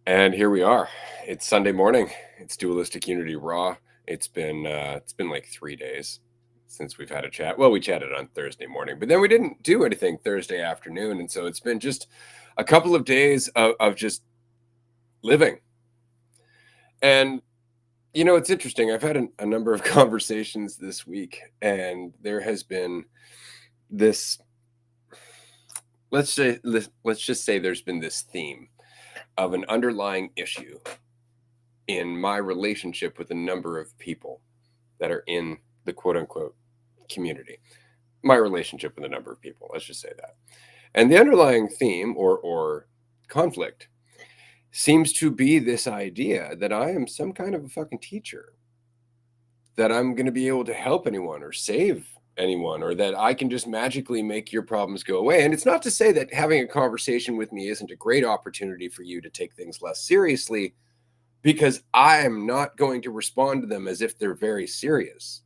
And here we are. It's Sunday morning. It's Dualistic Unity Raw. It's been like 3 days since we've had a chat. Well, we chatted on Thursday morning, but then we didn't do anything Thursday afternoon, and so it's been just a couple of days of just living. And it's interesting. I've had a number of conversations this week, and there has been this. Let's just say there's been this theme of an underlying issue in my relationship with a number of people that are in the quote unquote community. My relationship with a number of people, let's just say that. And the underlying theme or conflict seems to be this idea that I am some kind of a fucking teacher, that I'm going to be able to help anyone or save anyone, or that I can just magically make your problems go away. And it's not to say that having a conversation with me isn't a great opportunity for you to take things less seriously, because I'm not going to respond to them as if they're very serious.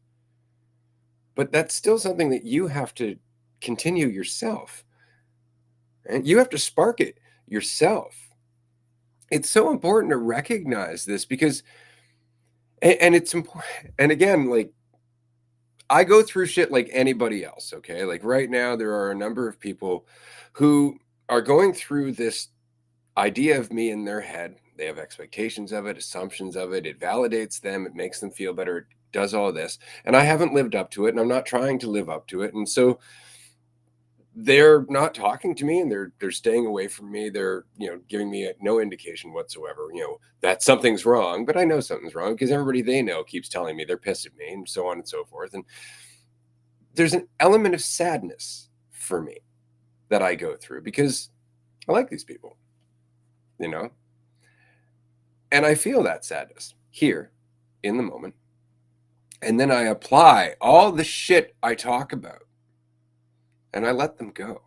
But that's still something that you have to continue yourself. And you have to spark it yourself. It's so important to recognize this because, and it's important. And again, like, I go through shit like anybody else, okay? Like right now, there are a number of people who are going through this idea of me in their head. They have expectations of it, assumptions of it. It validates them. It makes them feel better. It does all this. And I haven't lived up to it, and I'm not trying to live up to it. And so they're not talking to me, and they're staying away from me. They're, giving me no indication whatsoever, that something's wrong. But I know something's wrong because everybody they know keeps telling me they're pissed at me, and so on and so forth. And there's an element of sadness for me that I go through because I like these people, you know? And I feel that sadness here in the moment. And then I apply all the shit I talk about and I let them go.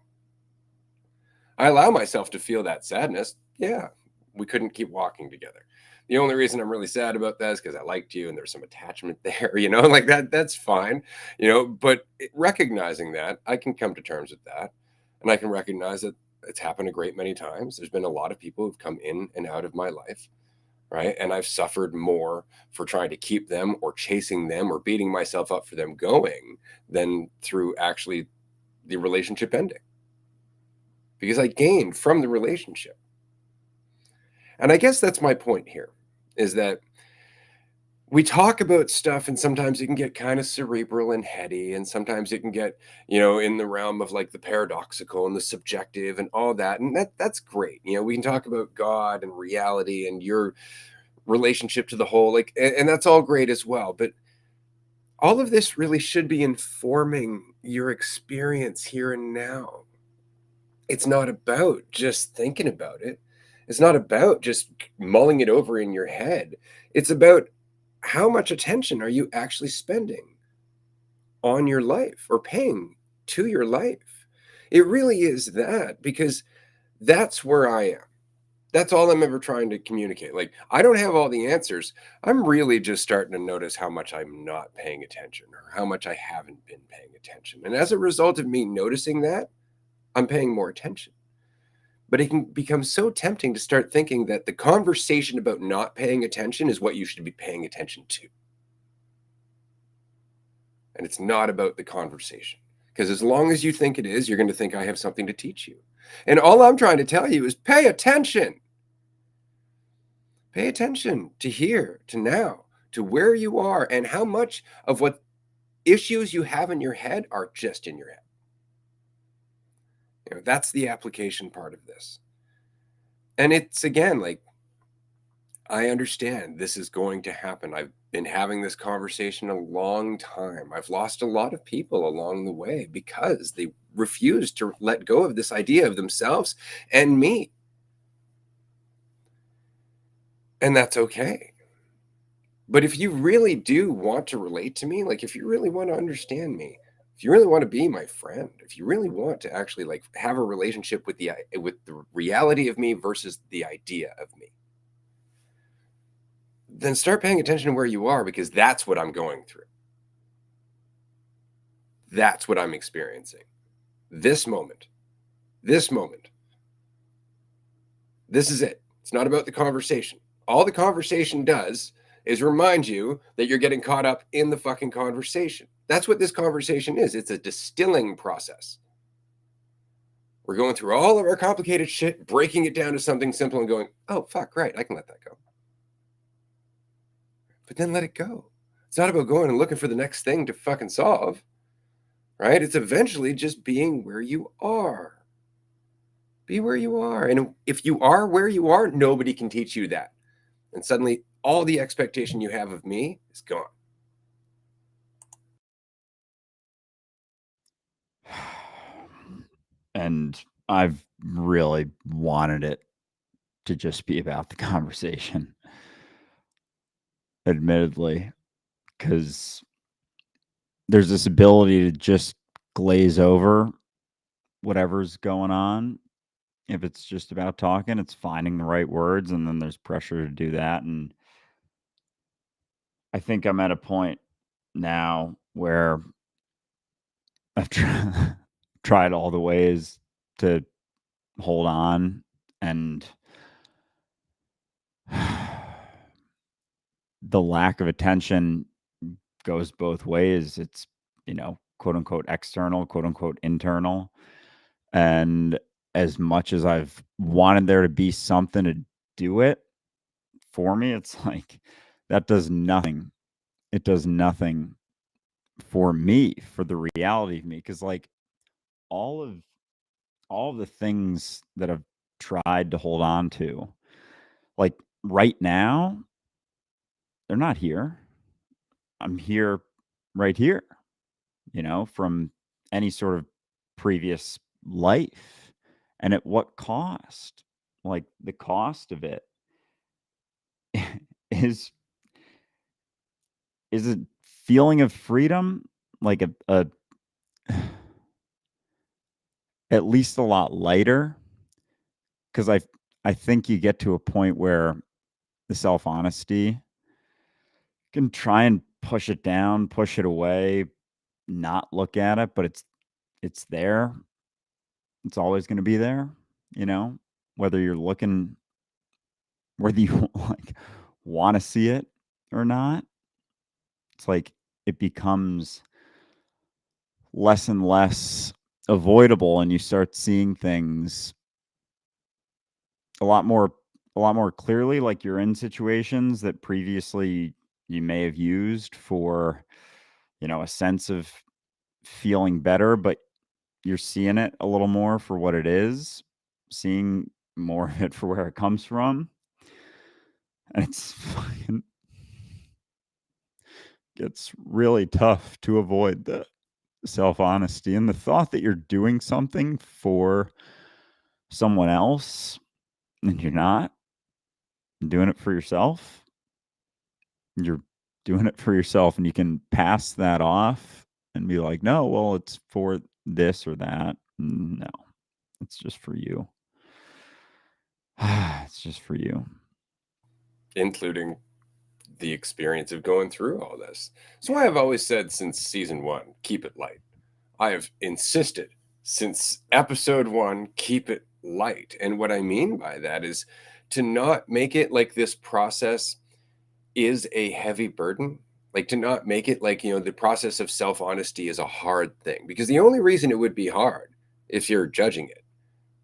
I allow myself to feel that sadness. Yeah, we couldn't keep walking together. The only reason I'm really sad about that is because I liked you and there's some attachment there, like that's fine, but recognizing that, I can come to terms with that. And I can recognize that it's happened a great many times. There's been a lot of people who've come in and out of my life, right? And I've suffered more for trying to keep them or chasing them or beating myself up for them going than through actually the relationship ending. Because I gained from the relationship. And I guess that's my point here, is that we talk about stuff and sometimes it can get kind of cerebral and heady, and sometimes it can get, in the realm of like the paradoxical and the subjective and all that. And that's great. We can talk about God and reality and your relationship to the whole, like, and that's all great as well. But all of this really should be informing your experience here and now. It's not about just thinking about it. It's not about just mulling it over in your head. It's about how much attention are you actually spending on your life or paying to your life. It really is that, because that's where I am. That's all I'm ever trying to communicate. Like, I don't have all the answers. I'm really just starting to notice how much I'm not paying attention or how much I haven't been paying attention. And as a result of me noticing that, I'm paying more attention. But it can become so tempting to start thinking that the conversation about not paying attention is what you should be paying attention to. And it's not about the conversation. Because as long as you think it is, you're going to think I have something to teach you. And all I'm trying to tell you is pay attention. Pay attention to here, to now, to where you are, and how much of what issues you have in your head are just in your head. That's the application part of this. And it's, again, like, I understand this is going to happen. I've been having this conversation a long time. I've lost a lot of people along the way because they refuse to let go of this idea of themselves and me. And that's okay. But if you really do want to relate to me, like if you really want to understand me, if you really want to be my friend, if you really want to actually like have a relationship with the reality of me versus the idea of me, then start paying attention to where you are, because that's what I'm going through. That's what I'm experiencing. This moment. This moment. This is it. It's not about the conversation. All the conversation does is remind you that you're getting caught up in the fucking conversation. That's what this conversation is. It's a distilling process. We're going through all of our complicated shit, breaking it down to something simple and going, oh, fuck, right, I can let that go. But then let it go. It's not about going and looking for the next thing to fucking solve, right? It's eventually just being where you are. Be where you are. And if you are where you are, nobody can teach you that. And suddenly all the expectation you have of me is gone. And I've really wanted it to just be about the conversation, admittedly, because there's this ability to just glaze over whatever's going on. If it's just about talking, it's finding the right words, and then there's pressure to do that. And I think I'm at a point now where I've tried all the ways to hold on, and the lack of attention goes both ways. It's, quote unquote external, quote unquote internal. And as much as I've wanted there to be something to do it for me, it's like that does nothing. It does nothing for me, for the reality of me. Cause like all of the things that I've tried to hold on to, like right now, they're not here. I'm here right here, from any sort of previous life. And at what cost? Like the cost of it is a feeling of freedom, like a at least a lot lighter, because I think you get to a point where the self-honesty can try and push it down, push it away, not look at it, but it's there. It's always going to be there, whether you're looking, whether you like want to see it or not. It's like it becomes less and less avoidable, and you start seeing things a lot more clearly. Like you're in situations that previously you may have used for, a sense of feeling better, but you're seeing it a little more for what it is, seeing more of it for where it comes from. And it's fucking gets really tough to avoid the self-honesty and the thought that you're doing something for someone else and you're not doing it for yourself. You're doing it for yourself, and you can pass that off and be like, no, well, it's for this or that. No, it's just for you. It's just for you. Including the experience of going through all this. That's why I've always said since season one, keep it light. I have insisted since episode one, keep it light. And what I mean by that is to not make it like this process is a heavy burden. Like to not make it like, the process of self honesty is a hard thing, because the only reason it would be hard if you're judging it.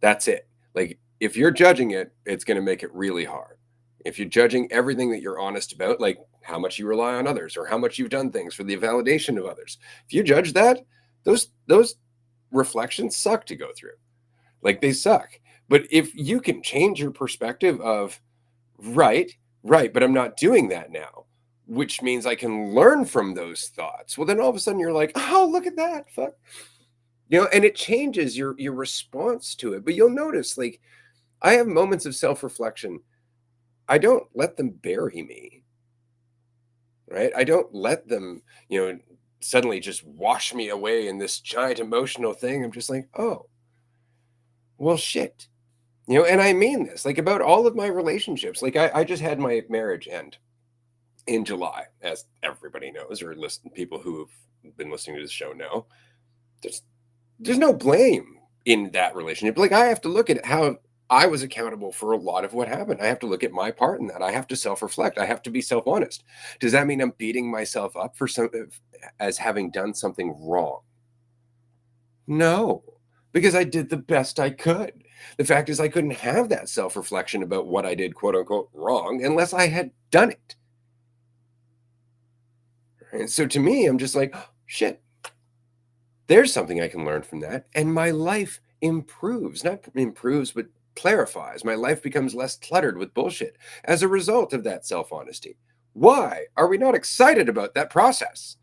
That's it. Like if you're judging it, it's going to make it really hard. If you're judging everything that you're honest about, like how much you rely on others or how much you've done things for the validation of others, if you judge that, those reflections suck to go through. Like they suck. But if you can change your perspective of right, but I'm not doing that now, which means I can learn from those thoughts. Well, then all of a sudden you're like, oh, look at that. Fuck. And it changes your response to it. But you'll notice, like, I have moments of self-reflection. I don't let them bury me, right? I don't let them, suddenly just wash me away in this giant emotional thing. I'm just like, oh, well, shit. And I mean this, like about all of my relationships. Like I just had my marriage end in July, as everybody knows, or people who have been listening to this show know. There's no blame in that relationship. Like I have to look at how I was accountable for a lot of what happened. I have to look at my part in that. I have to self-reflect. I have to be self-honest. Does that mean I'm beating myself up for some as having done something wrong? No, because I did the best I could. The fact is I couldn't have that self-reflection about what I did quote unquote wrong unless I had done it. And so to me, I'm just like, "Oh, shit, there's something I can learn from that. And my life improves, not improves, but clarifies. My life becomes less cluttered with bullshit as a result of that self honesty. Why are we not excited about that process?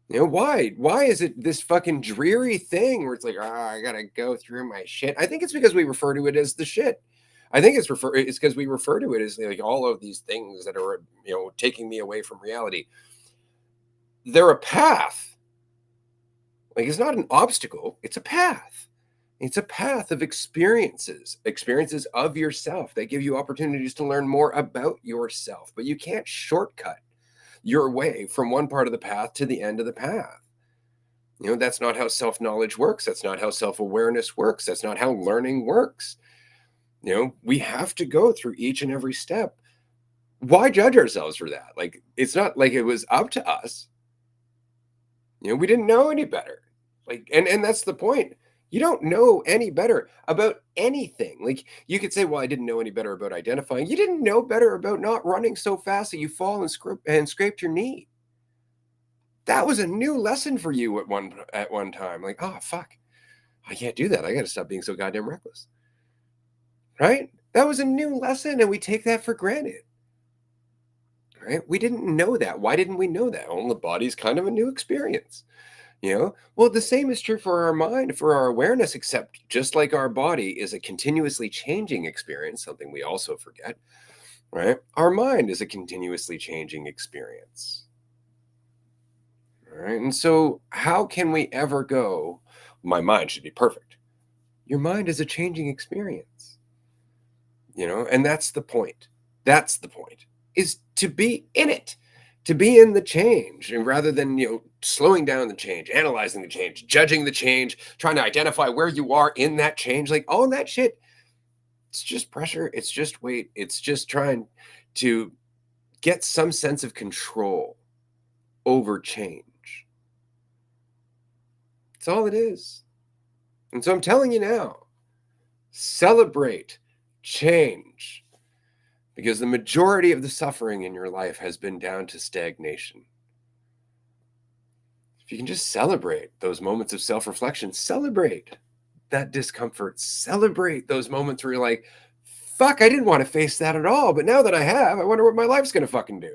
You know, why? Why is it this fucking dreary thing where it's like, I gotta go through my shit? I think it's because we refer to it as the shit. I think it's because we refer to it as like all of these things that are, taking me away from reality. They're a path. Like it's not an obstacle, it's a path. It's a path of experiences of yourself that give you opportunities to learn more about yourself. But you can't shortcut your way from one part of the path to the end of the path. That's not how self knowledge works. That's not how self awareness works. That's not how learning works. We have to go through each and every step. Why judge ourselves for that? Like, it's not like it was up to us. We didn't know any better. Like, and that's the point. You don't know any better about anything. Like, you could say, well, I didn't know any better about identifying. You didn't know better about not running so fast that you fall and scraped your knee. That was a new lesson for you at one time. Like, oh fuck, I can't do that. I got to stop being so goddamn reckless. Right? That was a new lesson, and we take that for granted. Right? We didn't know that. Why didn't we know that? Well, the body's kind of a new experience. Well, the same is true for our mind, for our awareness, except just like our body is a continuously changing experience, something we also forget, right? Our mind is a continuously changing experience. All right. And so, how can we ever go, my mind should be perfect? Your mind is a changing experience, and that's the point. That's the point, is to be in it, to be in the change, and rather than slowing down the change, analyzing the change, judging the change, trying to identify where you are in that change, like all that shit. It's just pressure, it's just weight, it's just trying to get some sense of control over change. That's all it is. And so I'm telling you now, celebrate change, because the majority of the suffering in your life has been down to stagnation. If you can just celebrate those moments of self reflection, celebrate that discomfort, celebrate those moments where you're like, fuck, I didn't want to face that at all. But now that I have, I wonder what my life's going to fucking do.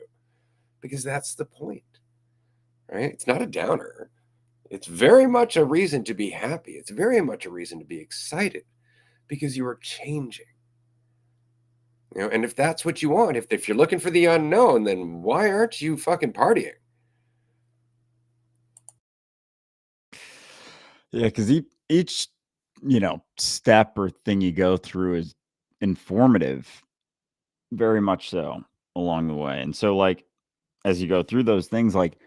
Because that's the point, right? It's not a downer. It's very much a reason to be happy. It's very much a reason to be excited because you are changing. And if that's what you want, if you're looking for the unknown, then why aren't you fucking partying? Yeah, because each step or thing you go through is informative, very much so along the way. And so, like, as you go through those things, like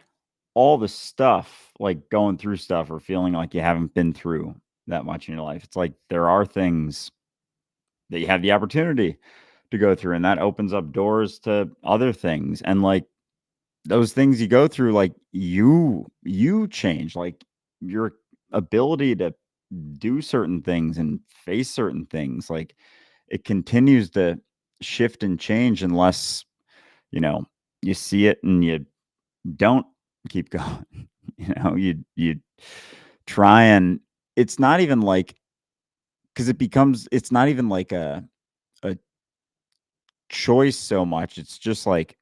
all the stuff, like going through stuff or feeling like you haven't been through that much in your life, it's like there are things that you have the opportunity to go through, and that opens up doors to other things. And like those things you go through, like you change, like your ability to do certain things and face certain things, like it continues to shift and change unless you know you see it and you don't keep going. You try, and it's not even like, because it's not even like a choice so much. It's just like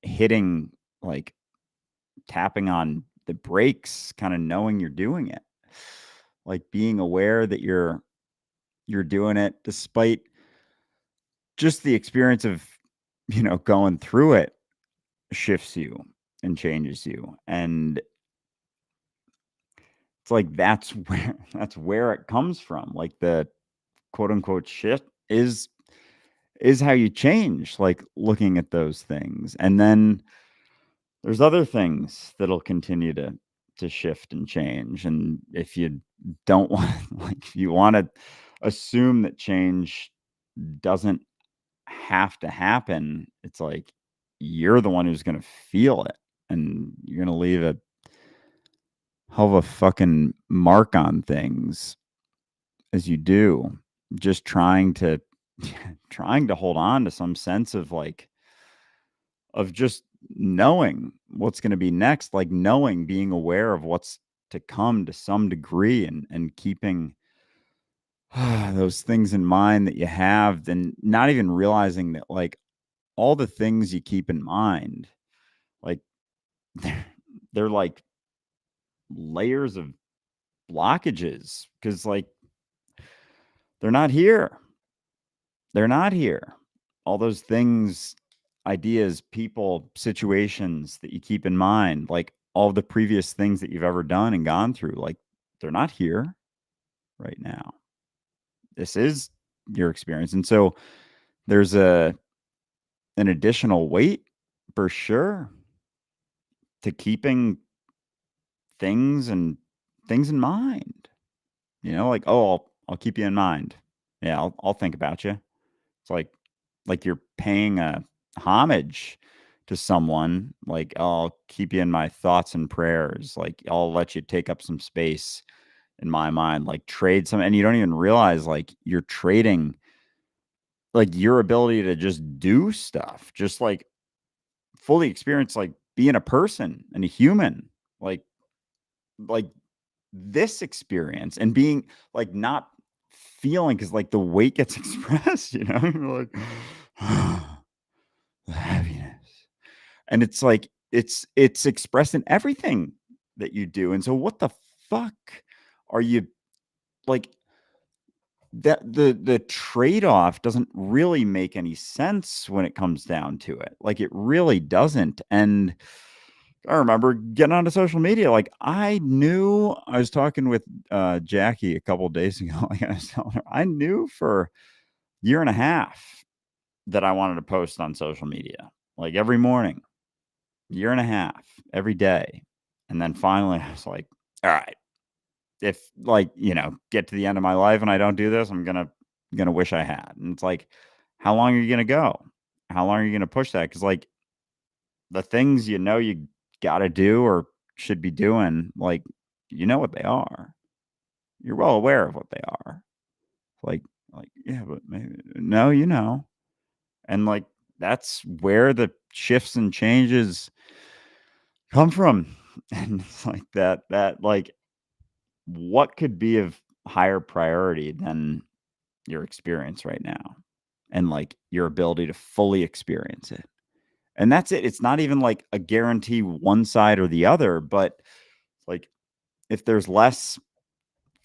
hitting, like tapping on the brakes, kind of knowing you're doing it, like being aware that you're doing it despite just the experience of going through it shifts you and changes you. And it's like that's where it comes from. Like the quote unquote shit is how you change, like looking at those things. And then there's other things that'll continue to shift and change. And if you don't want, like, if you want to assume that change doesn't have to happen. It's like you're the one who's going to feel it, and you're going to leave a hell of a fucking mark on things as you do, just trying to trying to hold on to some sense of like of just knowing what's going to be next, like knowing, being aware of what's to come to some degree, and keeping those things in mind that you have, and not even realizing that like all the things you keep in mind, like they're, they're like layers of blockages, because like they're not here. They're not here. All those things, ideas, people, situations that you keep in mind, like all the previous things that you've ever done and gone through, like they're not here right now. This is your experience. And so there's an additional weight for sure to keeping things and things in mind. You know, like, oh, I'll keep you in mind. Yeah, I'll think about you. It's like you're paying a homage to someone. Like, oh, I'll keep you in my thoughts and prayers. Like, I'll let you take up some space in my mind. Like, trade some, and you don't even realize like you're trading like your ability to just do stuff, just like fully experience like being a person and a human, like this experience, and being like not feeling, because like the weight gets expressed, you know, you're like the heaviness, and it's like it's expressed in everything that you do. And so what the fuck are you like, that the trade-off doesn't really make any sense when it comes down to it. Like it really doesn't. And I remember getting onto social media. Like I knew, I was talking with Jackie a couple of days ago. Like I was telling her, I knew for a year and a half that I wanted to post on social media, like every morning, year and a half, every day. And then finally I was like, all right, if like, you know, get to the end of my life and I don't do this, I'm gonna wish I had. And it's like, how long are you gonna go? How long are you gonna push that? Because like the things you know you gotta do or should be doing, like you know what they are. You're well aware of what they are. Like yeah, but maybe no, you know. And like that's where the shifts and changes come from. And it's like that like what could be of higher priority than your experience right now, and like your ability to fully experience it. And that's it. It's not even like a guarantee one side or the other, but like if there's less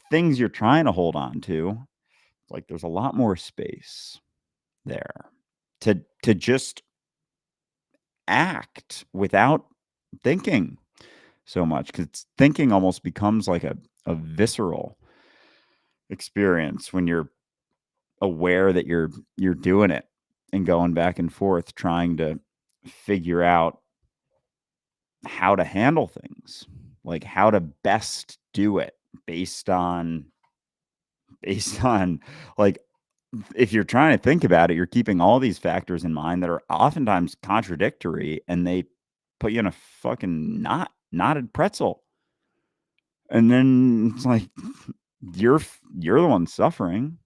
things you're trying to hold on to, like there's a lot more space there to just act without thinking so much, because thinking almost becomes like a visceral experience when you're aware that you're doing it and going back and forth trying to figure out how to handle things, like how to best do it based on based on like if you're trying to think about it, you're keeping all these factors in mind that are oftentimes contradictory, and they put you in a fucking knotted pretzel. And then it's like you're the one suffering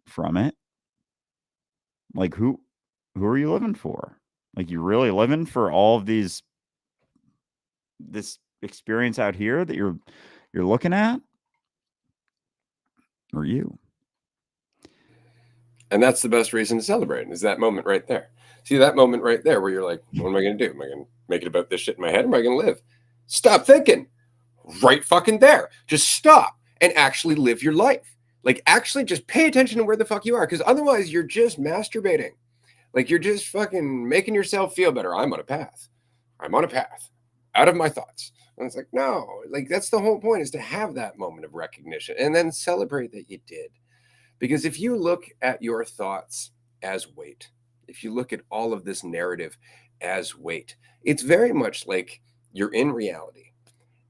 from it. Like who are you living for? Like you really living for all of this experience out here that you're looking at, or you? And that's the best reason to celebrate, is that moment right there. See that moment right there where you're like, what am I going to do? Am I going to make it about this shit in my head? Or am I going to live? Stop thinking. Right fucking there. Just stop and actually live your life. Like, actually just pay attention to where the fuck you are. Because otherwise, you're just masturbating. Like, you're just fucking making yourself feel better. I'm on a path. I'm on a path out of my thoughts. And it's like, no, like, that's the whole point, is to have that moment of recognition and then celebrate that you did. Because if you look at your thoughts as weight, if you look at all of this narrative as weight, it's very much like you're in reality.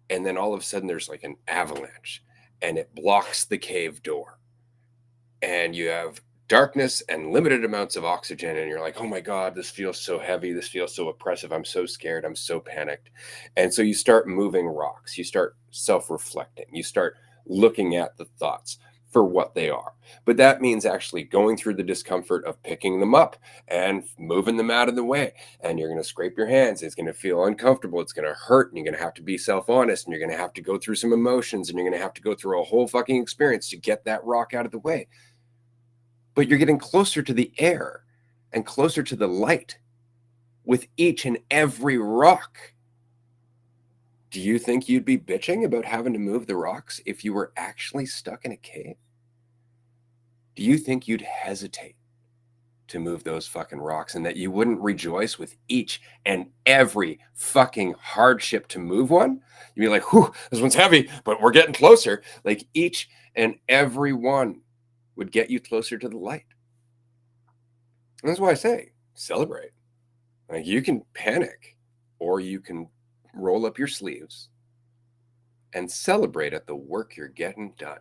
And then all of a sudden there's like an avalanche and it blocks the cave door. and you have darkness and limited amounts of oxygen, and you're like, oh my God, this feels so heavy, this feels so oppressive, I'm so scared, I'm so panicked. And so you start moving rocks, you start self-reflecting, you start looking at the thoughts for what they are. But that means actually going through the discomfort of picking them up and moving them out of the way. And you're going to scrape your hands, it's going to feel uncomfortable, it's going to hurt, and you're going to have to be self-honest, and you're going to have to go through some emotions, and you're going to have to go through a whole fucking experience to get that rock out of the way. But you're getting closer to the air and closer to the light with each and every rock. Do you think you'd be bitching about having to move the rocks if you were actually stuck in a cave? Do you think you'd hesitate to move those fucking rocks, and that you wouldn't rejoice with each and every fucking hardship to move one? You'd be like, whew, this one's heavy, but we're getting closer. Like each and every one would get you closer to the light. And that's why I say celebrate. Like you can panic, or you can roll up your sleeves and celebrate at the work you're getting done.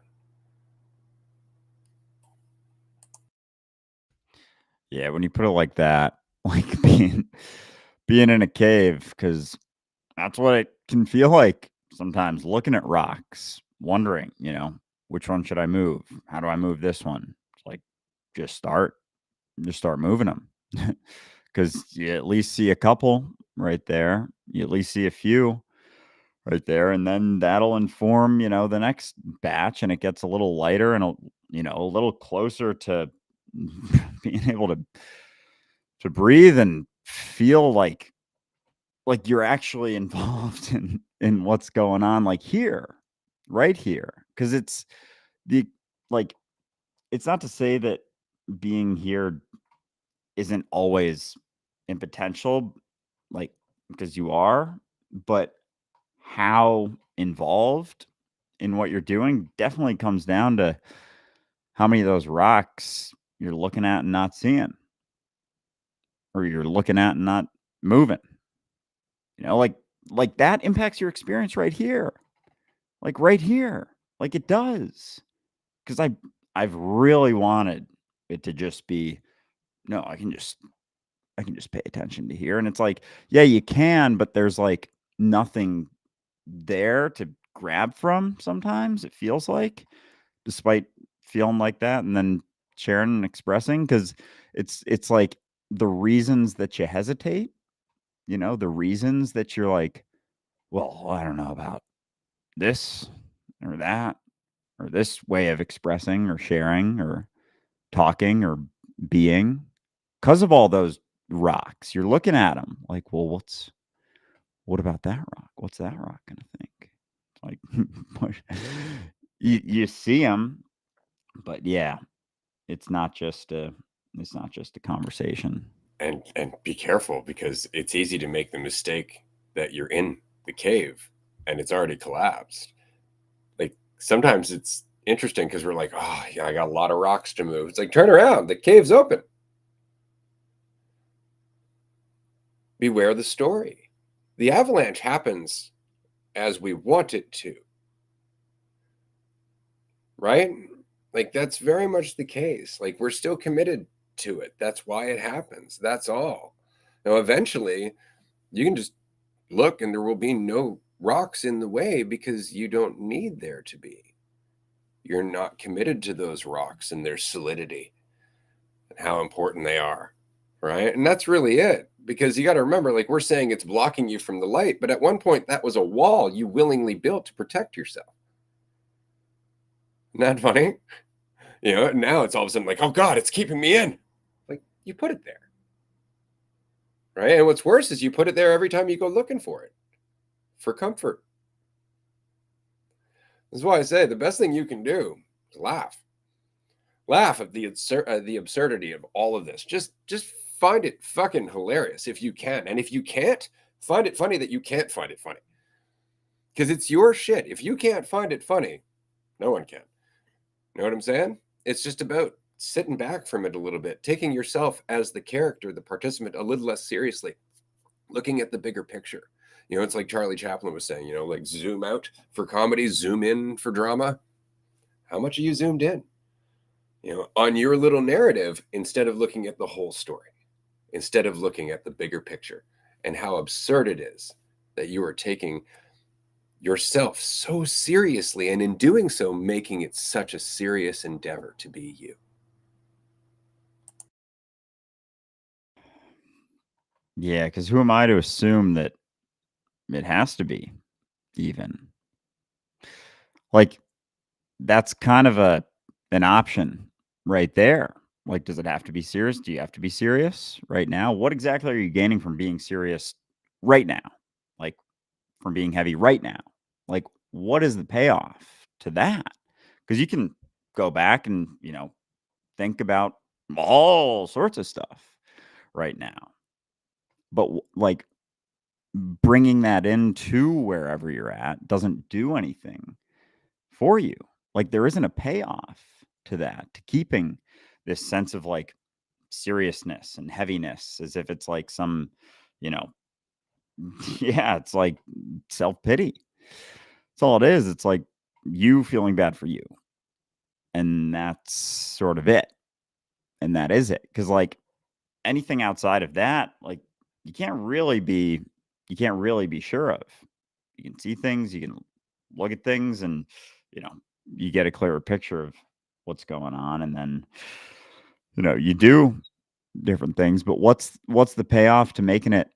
Yeah, when you put it like that, like being in a cave, because that's what it can feel like sometimes, looking at rocks, wondering, which one should I move? How do I move this one? It's like, just start moving them. Because you at least see a couple right there. You at least see a few right there. And then that'll inform, the next batch, and it gets a little lighter and, a little closer to being able to breathe and feel like you're actually involved in what's going on, like here, right here. Because it's the like it's not to say that being here isn't always in potential, like, because you are, but how involved in what you're doing definitely comes down to how many of those rocks you're looking at and not seeing, or you're looking at and not moving. Like that impacts your experience right here. Like right here. Like it does. Because I've really wanted it to just be, no, I can just pay attention to here. And it's like, yeah, you can, but there's like nothing there to grab from sometimes, it feels like, despite feeling like that, and then sharing and expressing, because it's like the reasons that you hesitate, the reasons that you're like, well, I don't know about this or that, or this way of expressing or sharing or talking or being, because of all those rocks. You're looking at them like, well, what about that rock? What's that rock gonna think? Like, you see them, but yeah, it's not just a conversation. And be careful, because it's easy to make the mistake that you're in the cave and it's already collapsed. Like sometimes it's interesting because we're like, oh yeah, I got a lot of rocks to move. It's like, turn around, the cave's open. Beware the story. The avalanche happens as we want it to, right? Like that's very much the case. Like we're still committed to it. That's why it happens. That's all. Now, eventually, you can just look and there will be no rocks in the way because you don't need there to be. You're not committed to those rocks and their solidity and how important they are, right? And that's really it. Because you got to remember, like we're saying, it's blocking you from the light, but at one point that was a wall you willingly built to protect yourself. Isn't that funny? Now it's all of a sudden like, oh God, it's keeping me in. Like you put it there, right? And what's worse is you put it there every time you go looking for it for comfort. That's why I say the best thing you can do is laugh. Laugh at the absurdity of all of this. Just find it fucking hilarious if you can. And if you can't, find it funny that you can't find it funny. Because it's your shit. If you can't find it funny, no one can. You know what I'm saying? It's just about sitting back from it a little bit, taking yourself as the character, the participant, a little less seriously, looking at the bigger picture. It's like Charlie Chaplin was saying, like zoom out for comedy, zoom in for drama. How much are you zoomed in? on your little narrative, instead of looking at the whole story, instead of looking at the bigger picture and how absurd it is that you are taking yourself so seriously, and in doing so, making it such a serious endeavor to be you. Yeah, because who am I to assume that it has to be even? Like, that's kind of an option right there. Like, does it have to be serious? Do you have to be serious right now? What exactly are you gaining from being serious right now? Like, from being heavy right now? Like, what is the payoff to that? Because you can go back and, think about all sorts of stuff right now. But like bringing that into wherever you're at doesn't do anything for you. Like there isn't a payoff to that, to keeping this sense of like seriousness and heaviness as if it's like some, you know, yeah, it's like self pity. That's all it is. It's like you feeling bad for you. And that's sort of it. And that is it. Cause like anything outside of that, like you can't really be you can't really be sure of. You can see things, you can look at things and you know, you get a clearer picture of what's going on and then you do different things, but what's the payoff to making it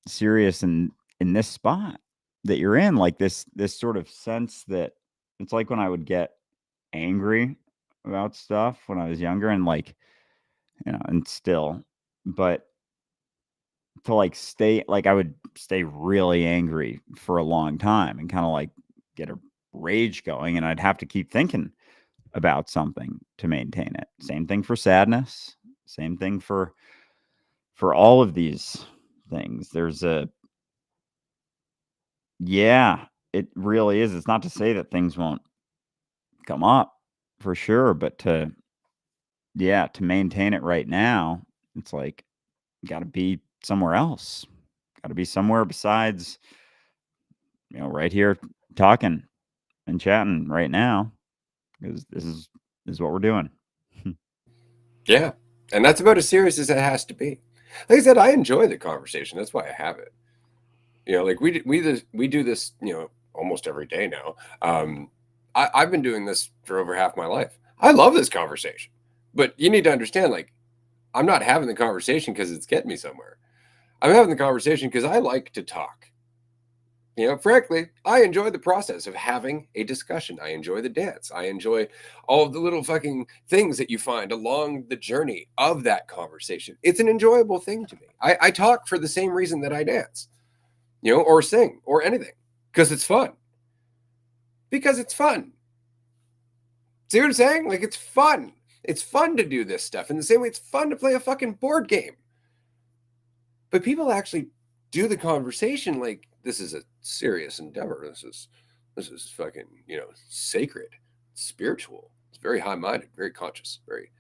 serious in this spot that you're in? Like this sort of sense that it's like when I would get angry about stuff when I was younger and like, and still, but to like stay like I would stay really angry for a long time and kind of like get a rage going and I'd have to keep thinking about something to maintain it. Same thing for sadness, same thing for all of these things. There's a yeah, it really is. It's not to say that things won't come up for sure, but to maintain it right now, it's like got to be somewhere else. Got to be somewhere besides right here talking and chatting right now because this is what we're doing. Yeah. And that's about as serious as it has to be. Like I said, I enjoy the conversation. That's why I have it. Like we do this, almost every day now. I've been doing this for over half my life. I love this conversation, but you need to understand, like, I'm not having the conversation because it's getting me somewhere. I'm having the conversation because I like to talk. Frankly, I enjoy the process of having a discussion. I enjoy the dance. I enjoy all of the little fucking things that you find along the journey of that conversation. It's an enjoyable thing to me. I talk for the same reason that I dance, or sing or anything, because it's fun. Because it's fun. See what I'm saying? Like, it's fun. It's fun to do this stuff in the same way it's fun to play a fucking board game. But people actually do the conversation like this is a serious endeavor. This is fucking, sacred, spiritual. It's very high-minded, very conscious, very,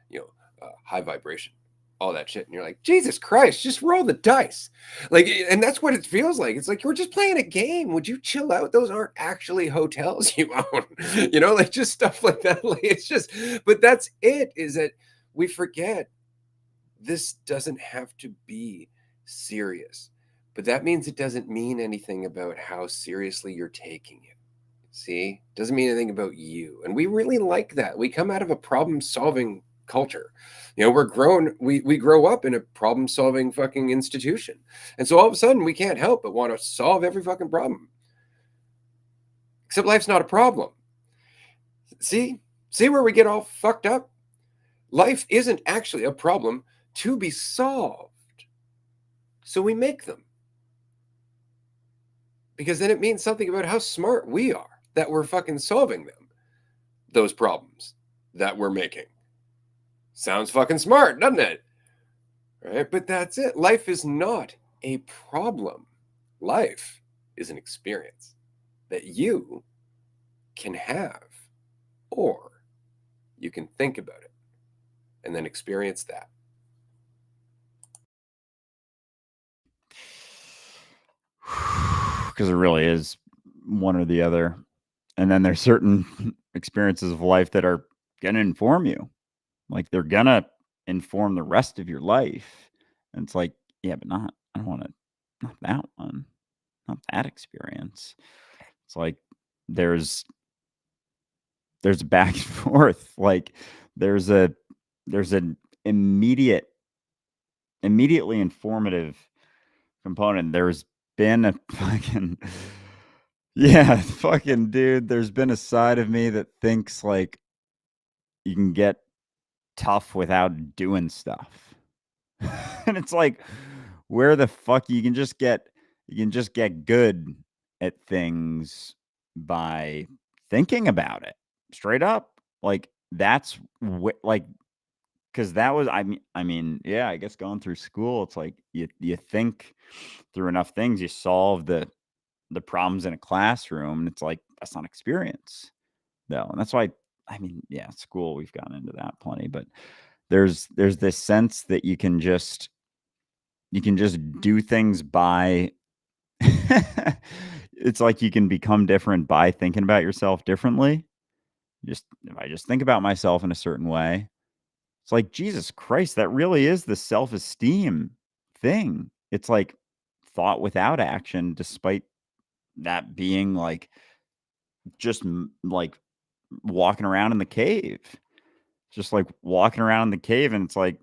high vibration, all that shit. And you're like, Jesus Christ, just roll the dice. Like, and that's what it feels like. It's like you're just playing a game. Would you chill out? Those aren't actually hotels you own. Like just stuff like that. Like it's just, but that's it, is that we forget this doesn't have to be serious. But that means it doesn't mean anything about how seriously you're taking it. See? Doesn't mean anything about you. And we really like that. We come out of a problem-solving culture. We grow up in a problem-solving fucking institution. And so all of a sudden we can't help but want to solve every fucking problem. Except life's not a problem. See? See where we get all fucked up? Life isn't actually a problem to be solved. So we make them. Because then it means something about how smart we are that we're fucking solving them. Those problems that we're making. Sounds fucking smart, doesn't it? Right? But that's it. Life is not a problem. Life is an experience that you can have, or you can think about it and then experience that. Because it really is one or the other. And then there's certain experiences of life that are going to inform you Like, they're gonna inform the rest of your life. And it's like, yeah, but I don't want to, not that one, not that experience. It's like there's there's back and forth. Like there's a there's an immediately informative component. There's been a fucking yeah, fucking dude. There's been a side of me that thinks like you can get tough without doing stuff. And it's like, where the fuck you can just get good at things by thinking about it straight up. Like that's like, because that was I mean yeah, I guess going through school, it's like you think through enough things, you solve the problems in a classroom, and it's like that's not experience though. And that's why I mean, yeah, school, we've gotten into that plenty, but there's this sense that you can just do things by it's like you can become different by thinking about yourself differently. Just if I just think about myself in a certain way, it's like, Jesus Christ, that really is the self-esteem thing. It's like thought without action, despite that being like just like walking around in the cave. Just like walking around in the cave, and it's like,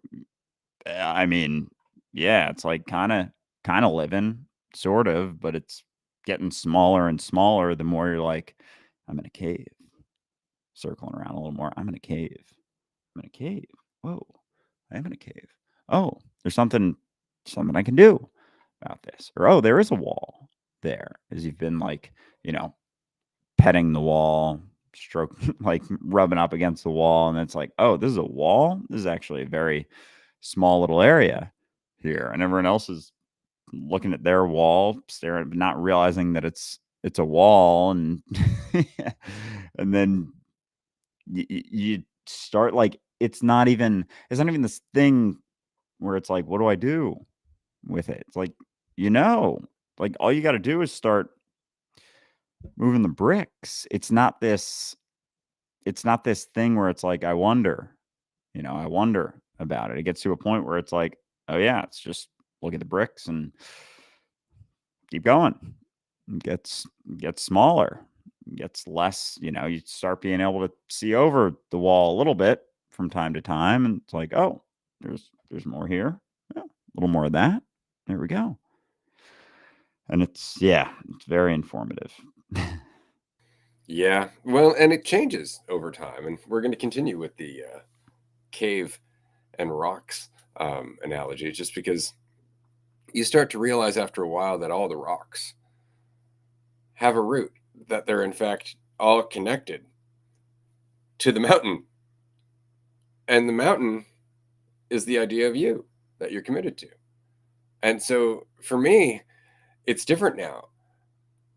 I mean, yeah, it's like kind of living, sort of, but it's getting smaller and smaller the more you're like, I'm in a cave, circling around a little more. I'm in a cave. I'm in a cave. Whoa, I am in a cave. Oh, there's something I can do about this. Or oh, there is a wall there, as you've been like, you know, petting the wall, stroke like rubbing up against the wall, and it's like, oh, this is a wall. This is actually a very small little area here, and everyone else is looking at their wall, staring, but not realizing that it's a wall, and and then you start like it's not even this thing where it's like, what do I do with it? It's like, like all you got to do is start moving the bricks. It's not this thing where it's like, I wonder about it. It gets to a point where it's like, oh yeah, it's just look at the bricks and keep going. It gets smaller, gets less, you start being able to see over the wall a little bit from time to time. And it's like, oh, there's more here. Yeah, a little more of that. There we go. And it's very informative. Yeah. Well, and it changes over time. And we're going to continue with the cave and rocks analogy, just because you start to realize after a while that all the rocks have a root, that they're in fact all connected to the mountain. And the mountain is the idea of you that you're committed to. And so for me, it's different now.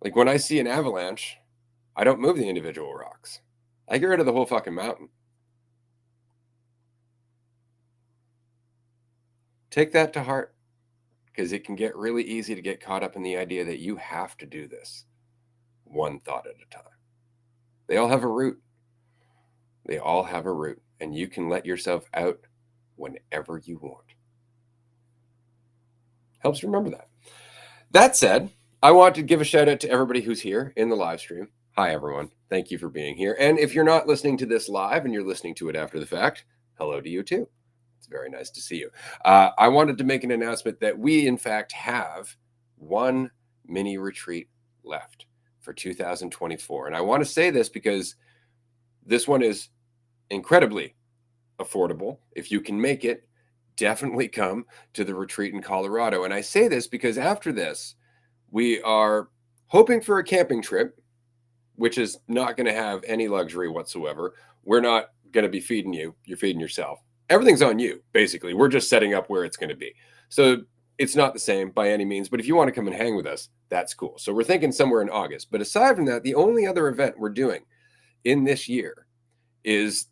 Like when I see an avalanche, I don't move the individual rocks. I get rid of the whole fucking mountain. Take that to heart, because it can get really easy to get caught up in the idea that you have to do this one thought at a time. They all have a root. They all have a root, and you can let yourself out whenever you want. Helps remember that. That said, I want to give a shout out to everybody who's here in the live stream. Hi, everyone. Thank you for being here. And if you're not listening to this live and you're listening to it after the fact, hello to you too. It's very nice to see you. I wanted to make an announcement that we, in fact, have one mini retreat left for 2024. And I want to say this because this one is incredibly affordable. If you can make it, definitely come to the retreat in Colorado. And I say this because after this, we are hoping for a camping trip, which is not going to have any luxury whatsoever. We're not going to be feeding you. You're feeding yourself. Everything's on you, basically. We're just setting up where it's going to be. So it's not the same by any means, but if you want to come and hang with us, that's cool. So we're thinking somewhere in August. But aside from that, the only other event we're doing in this year is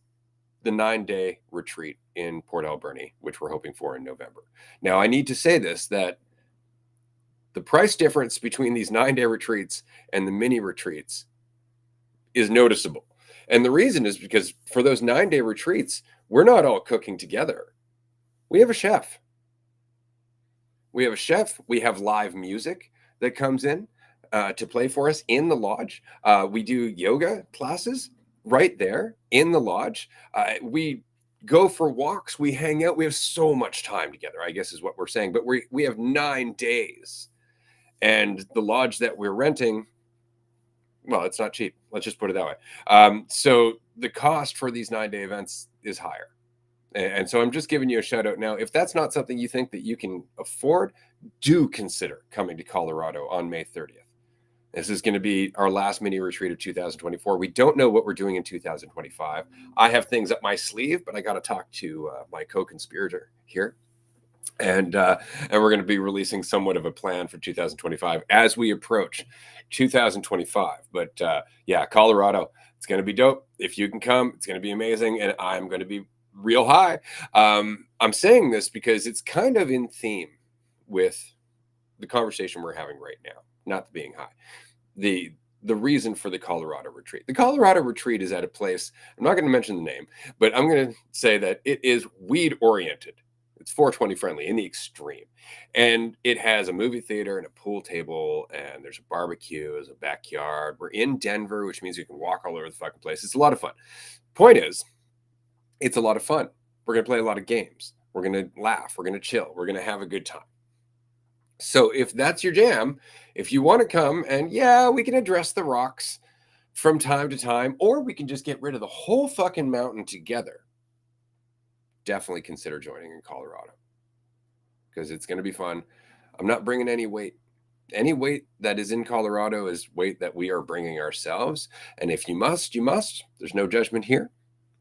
the 9-day retreat in Port Alberni, which we're hoping for in November. Now, I need to say this, that the price difference between these 9-day retreats and the mini retreats is noticeable. And the reason is because for those 9-day retreats, we're not all cooking together. We have a chef. We have a chef. We have live music that comes in to play for us in the lodge. We do yoga classes right there in the lodge. We go for walks. We hang out. We have so much time together, I guess is what we're saying. But we have 9 days. And the lodge that we're renting, well, it's not cheap. Let's just put it that way. So the cost for these 9-day events is higher. And so I'm just giving you a shout out now. If that's not something you think that you can afford, do consider coming to Colorado on May 30th. This is going to be our last mini retreat of 2024. We don't know what we're doing in 2025. I have things up my sleeve, but I got to talk to my co-conspirator here. And we're going to be releasing somewhat of a plan for 2025 as we approach 2025. But yeah, Colorado, it's going to be dope. If you can come, it's going to be amazing. And I'm going to be real high. I'm saying this because it's kind of in theme with the conversation we're having right now, not being high. The reason for the Colorado retreat. The Colorado retreat is at a place, I'm not going to mention the name, but I'm going to say that it is weed oriented. It's 420 friendly in the extreme. And it has a movie theater and a pool table, and there's a barbecue, there's a backyard. We're in Denver, which means you can walk all over the fucking place. It's a lot of fun. Point is, it's a lot of fun. We're going to play a lot of games. We're going to laugh. We're going to chill. We're going to have a good time. So if that's your jam, if you want to come, and yeah, we can address the rocks from time to time, or we can just get rid of the whole fucking mountain together, definitely consider joining in Colorado because it's going to be fun. I'm not bringing any weight. Any weight that is in Colorado is weight that we are bringing ourselves. And if you must, you must. There's no judgment here,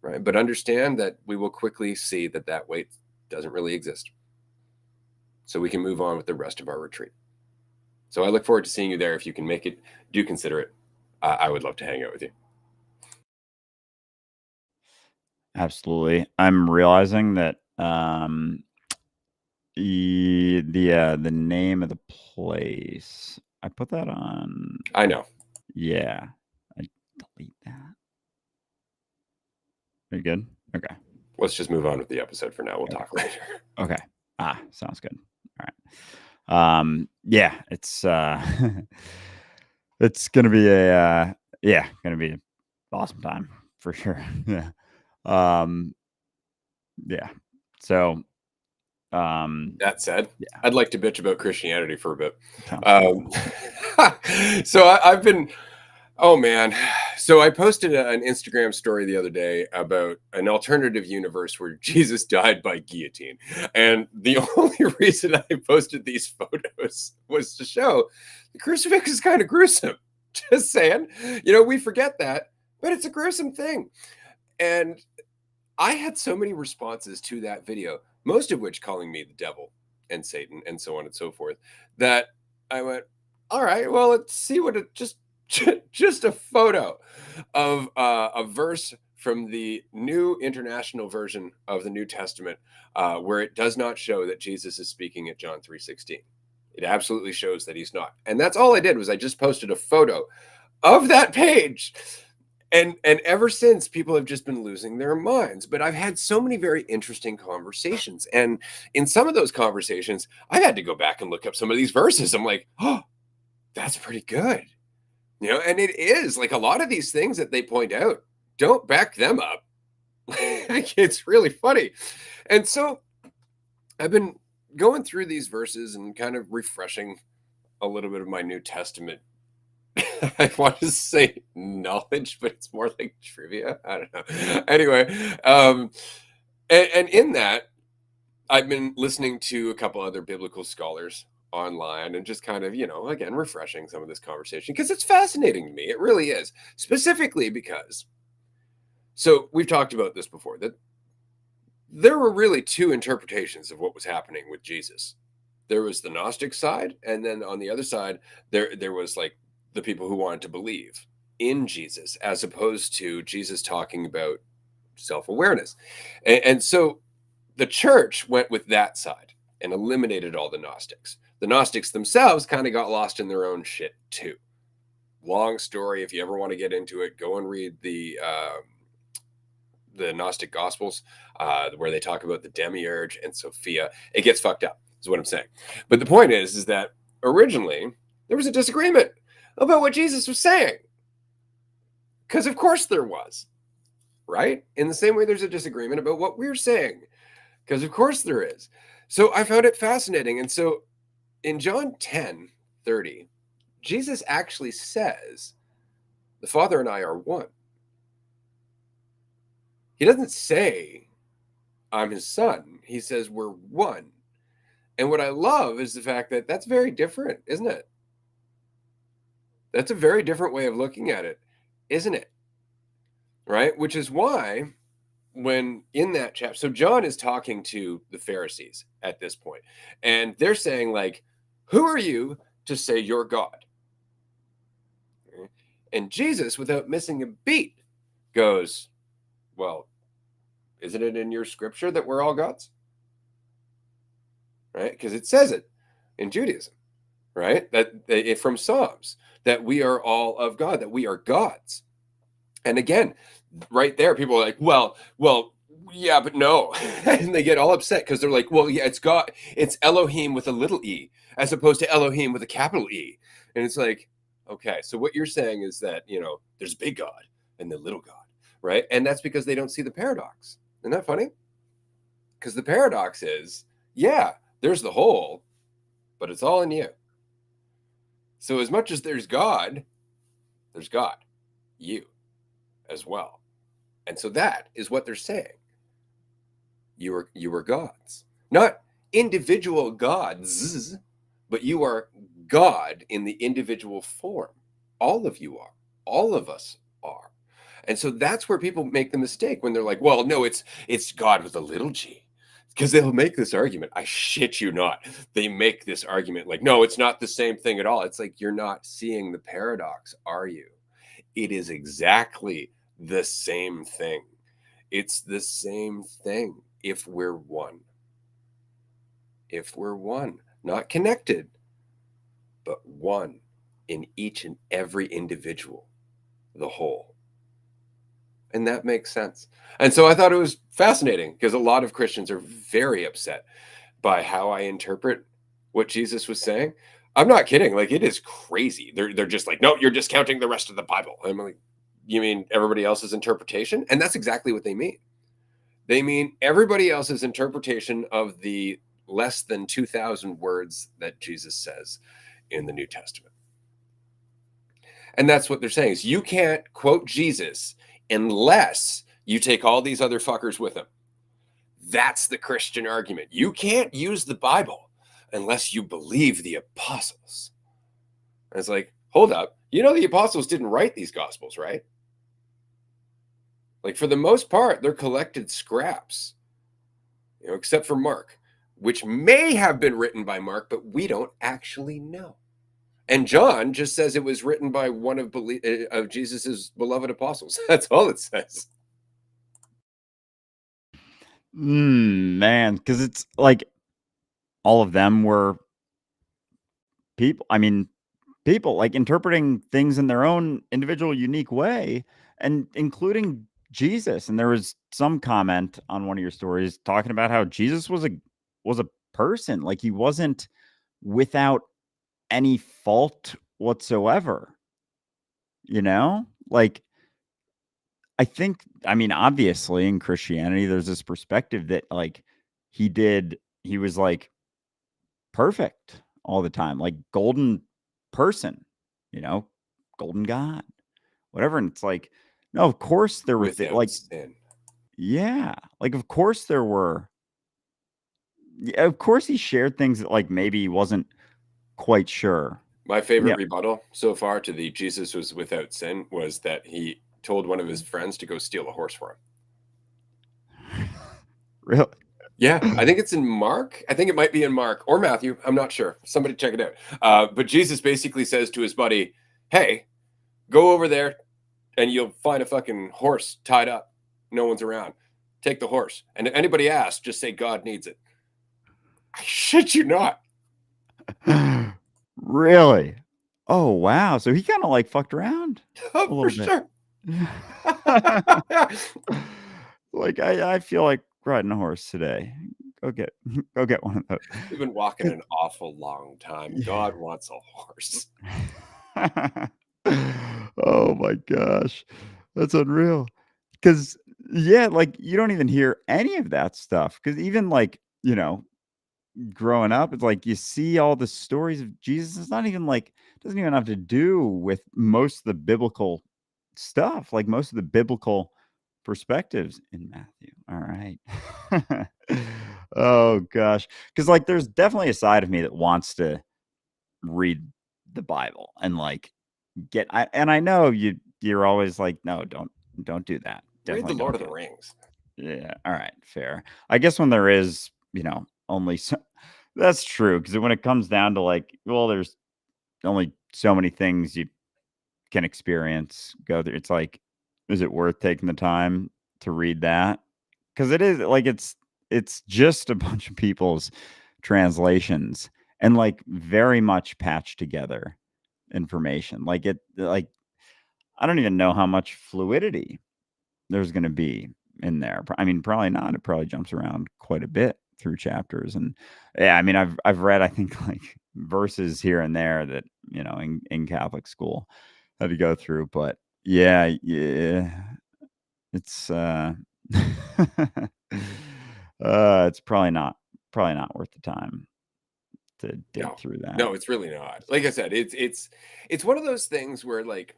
right? But understand that we will quickly see that that weight doesn't really exist. So we can move on with the rest of our retreat. So I look forward to seeing you there. If you can make it, do consider it. I would love to hang out with you. Absolutely. I'm realizing that the name of the place, I put that on. I know. Yeah. I delete that. Are you good? Okay. Let's just move on with the episode for now. We'll talk later. Okay. Sounds good. All right. Yeah, it's it's gonna be gonna be an awesome time for sure. Yeah. Yeah. So that said, yeah. I'd like to bitch about Christianity for a bit. Sounds So I've been, oh man. So I posted an Instagram story the other day about an alternative universe where Jesus died by guillotine. And the only reason I posted these photos was to show the crucifix is kind of gruesome. Just saying, we forget that, but it's a gruesome thing. And I had so many responses to that video, most of which calling me the devil and Satan and so on and so forth, that I went, all right, well, let's see what it just a photo of a verse from the New International Version of the New Testament, where it does not show that Jesus is speaking at John 3:16. It absolutely shows that he's not. And that's all I did was I just posted a photo of that page. And ever since, people have just been losing their minds. But I've had so many very interesting conversations. And in some of those conversations, I had to go back and look up some of these verses. I'm like, oh, that's pretty good. And it is like a lot of these things that they point out, don't back them up. It's really funny. And so I've been going through these verses and kind of refreshing a little bit of my New Testament. I want to say knowledge, but it's more like trivia. I don't know. Anyway, and in that, I've been listening to a couple other biblical scholars online and just kind of, again, refreshing some of this conversation because it's fascinating to me. It really is. Specifically because, so we've talked about this before, that there were really 2 interpretations of what was happening with Jesus. There was the Gnostic side, and then on the other side, there was like the people who wanted to believe in Jesus, as opposed to Jesus talking about self-awareness. And so the church went with that side and eliminated all the Gnostics. The Gnostics themselves kind of got lost in their own shit too. Long story. If you ever want to get into it, go and read the the Gnostic Gospels, where they talk about the demiurge and Sophia. It gets fucked up, is what I'm saying. But the point is that originally there was a disagreement about what Jesus was saying. Because of course there was, right? In the same way there's a disagreement about what we're saying. Because of course there is. So I found it fascinating. And so in John 10:30, Jesus actually says, the Father and I are one. He doesn't say, I'm his son. He says, we're one. And what I love is the fact that that's very different, isn't it? That's a very different way of looking at it, isn't it? Right? Which is why when in that chapter, so John is talking to the Pharisees at this point, and they're saying, like, who are you to say you're God? And Jesus, without missing a beat, goes, well, isn't it in your scripture that we're all gods? Right? Because it says it in Judaism, right? That from Psalms, that we are all of God, that we are gods. And again, right there, people are like, well, yeah, but no. And they get all upset because they're like, well, yeah, it's God, it's Elohim with a little e, as opposed to Elohim with a capital E. And it's like, okay, so what you're saying is that, there's a big God and the little God, right? And that's because they don't see the paradox. Isn't that funny? Because the paradox is, yeah, there's the whole, but it's all in you. So as much as there's God, you as well. And so that is what they're saying. You are gods. Not individual gods, but you are God in the individual form. All of you are. All of us are. And so that's where people make the mistake when they're like, well, no, it's God with a little g. Because they'll make this argument. I shit you not. They make this argument like, no, it's not the same thing at all. It's like, you're not seeing the paradox, are you? It is exactly the same thing. It's the same thing if we're one. If we're one, not connected, but one in each and every individual, the whole. And that makes sense. And so I thought it was fascinating because a lot of Christians are very upset by how I interpret what Jesus was saying. I'm not kidding. Like, it is crazy. They're just like, no, you're discounting the rest of the Bible. I'm like, you mean everybody else's interpretation? And that's exactly what they mean. They mean everybody else's interpretation of the less than 2,000 words that Jesus says in the New Testament. And that's what they're saying is you can't quote Jesus unless you take all these other fuckers with him. That's the Christian argument. You can't use the Bible unless you believe the apostles. And it's like, hold up. The apostles didn't write these gospels, right? Like, for the most part, they're collected scraps, except for Mark, which may have been written by Mark, but we don't actually know. And John just says it was written by one of Jesus's beloved apostles. That's all it says. Man, because it's like all of them were people. I mean, people like interpreting things in their own individual, unique way, and including Jesus. And there was some comment on one of your stories talking about how Jesus was a person, like he wasn't without any fault whatsoever. Like I mean, obviously in Christianity, there's this perspective that like he was like perfect all the time, like golden person, golden God, whatever. And it's like, no, of course there were Without like, sin. yeah, like of course there were. Yeah, of course he shared things that like maybe he wasn't quite sure. My favorite Yeah. rebuttal so far to the Jesus was without sin was that he told one of his friends to go steal a horse for him. Really? Yeah, I think it's in Mark. I think it might be in Mark or Matthew. I'm not sure. Somebody check it out. But Jesus basically says to his buddy, hey, go over there and you'll find a fucking horse tied up. No one's around. Take the horse. And if anybody asks, just say God needs it. I shit you not. Really? Oh, wow. So he kind of like fucked around a For little bit. sure. Like, I feel like riding a horse today. Go get go get one of those. We've been walking 'Cause an awful long time. God wants a horse. Oh my gosh. That's unreal. Because yeah, like, you don't even hear any of that stuff. Because even, like, growing up, it's like you see all the stories of Jesus. It's not even like doesn't even have to do with most of the biblical stuff, like most of the biblical perspectives in Matthew. All right. Oh gosh. Because like there's definitely a side of me that wants to read the Bible and like and I know you're always like, no, don't do that. Read the Definitely Lord don't of do the that. Rings. Yeah, all right, fair. I guess when there is, only so that's true, because when it comes down to, like, well, there's only so many things you can experience, go through. It's like, is it worth taking the time to read that? Because it is, like, it's just a bunch of people's translations and, like, very much patched together information. I don't even know how much fluidity there's gonna be in there. I mean, probably not. It probably jumps around quite a bit through chapters, and yeah, I mean, I've read, I think, like, verses here and there that, in Catholic school had to go through, but yeah, it's, it's probably not worth the time to dig No, through that. no, it's really not. Like I said, it's one of those things where like,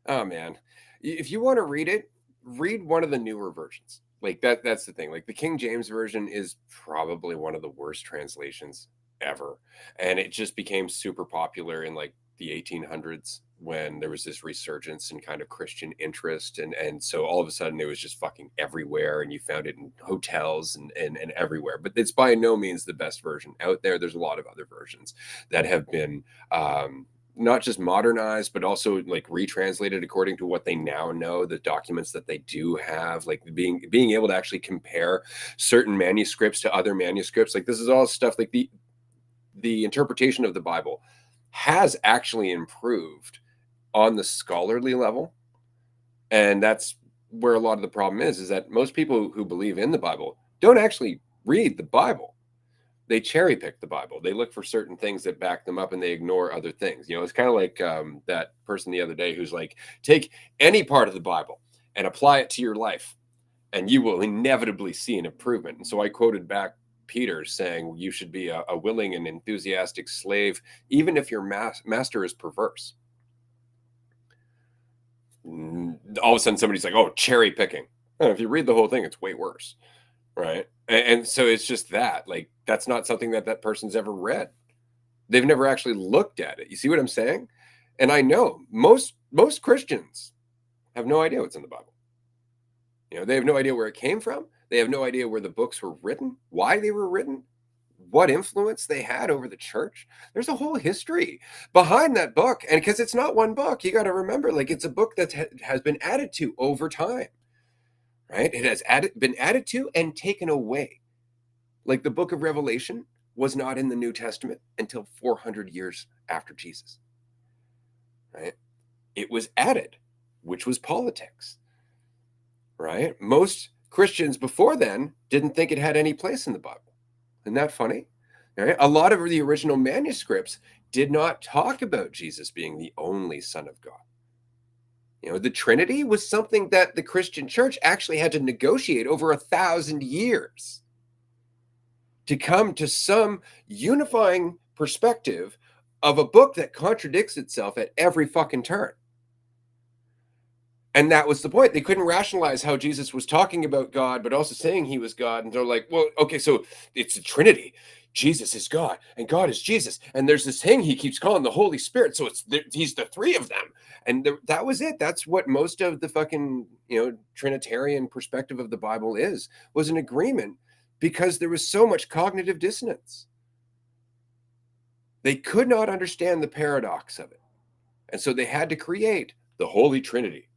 oh man, if you want to read it, read one of the newer versions. Like that's the thing. Like the King James version is probably one of the worst translations ever. And it just became super popular in like the 1800s when there was this resurgence in kind of Christian interest and so all of a sudden it was just fucking everywhere and you found it in hotels and everywhere. But it's by no means the best version out there. There's a lot of other versions that have been not just modernized but also like retranslated according to what they now know, the documents that they do have, like being able to actually compare certain manuscripts to other manuscripts. Like this is all stuff like the interpretation of the Bible has actually improved on the scholarly level, and that's where a lot of the problem is that most people who believe in the Bible don't actually read the Bible. They cherry pick the Bible. They look for certain things that back them up and they ignore other things. It's kind of like that person the other day who's like, take any part of the Bible and apply it to your life, and you will inevitably see an improvement. And so I quoted back Peter saying, you should be a willing and enthusiastic slave, even if your master is perverse. All of a sudden, somebody's like, oh, cherry picking. If you read the whole thing, it's way worse. Right. And so it's just that, like, that's not something that that person's ever read. They've never actually looked at it. You see what I'm saying? And I know most Christians have no idea what's in the Bible. They have no idea where it came from. They have no idea where the books were written, why they were written, what influence they had over the church. There's a whole history behind that book. And because it's not one book, you got to remember, like, it's a book that has been added to over time, right? It has been added to and taken away. Like the book of Revelation was not in the New Testament until 400 years after Jesus, right? It was added, which was politics, right? Most Christians before then didn't think it had any place in the Bible. Isn't that funny? Right? A lot of the original manuscripts did not talk about Jesus being the only Son of God. The Trinity was something that the Christian church actually had to negotiate over 1,000 years to come to some unifying perspective of a book that contradicts itself at every fucking turn. And that was the point. They couldn't rationalize how Jesus was talking about God, but also saying he was God. And they're like, well, okay, so it's a Trinity. Jesus is God and God is Jesus. And there's this thing he keeps calling the Holy Spirit. So he's the three of them. And that was it. That's what most of the fucking, Trinitarian perspective of the Bible was an agreement because there was so much cognitive dissonance. They could not understand the paradox of it. And so they had to create the Holy Trinity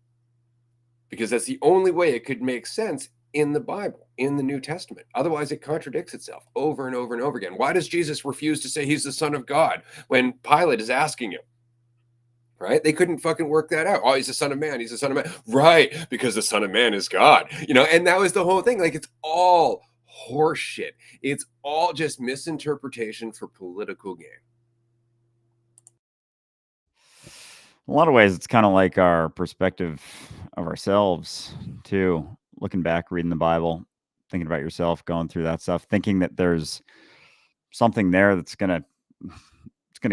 because that's the only way it could make sense in the Bible, in the New Testament. Otherwise, it contradicts itself over and over and over again. Why does Jesus refuse to say he's the Son of God when Pilate is asking him? right? They couldn't fucking work that out. Oh, he's the son of man. He's the son of man. Right. Because the son of man is God, and that was the whole thing. Like, it's all horseshit. It's all just misinterpretation for political gain. In a lot of ways, it's kind of like our perspective of ourselves, too. Looking back, reading the Bible, thinking about yourself, going through that stuff, thinking that there's something there that's gonna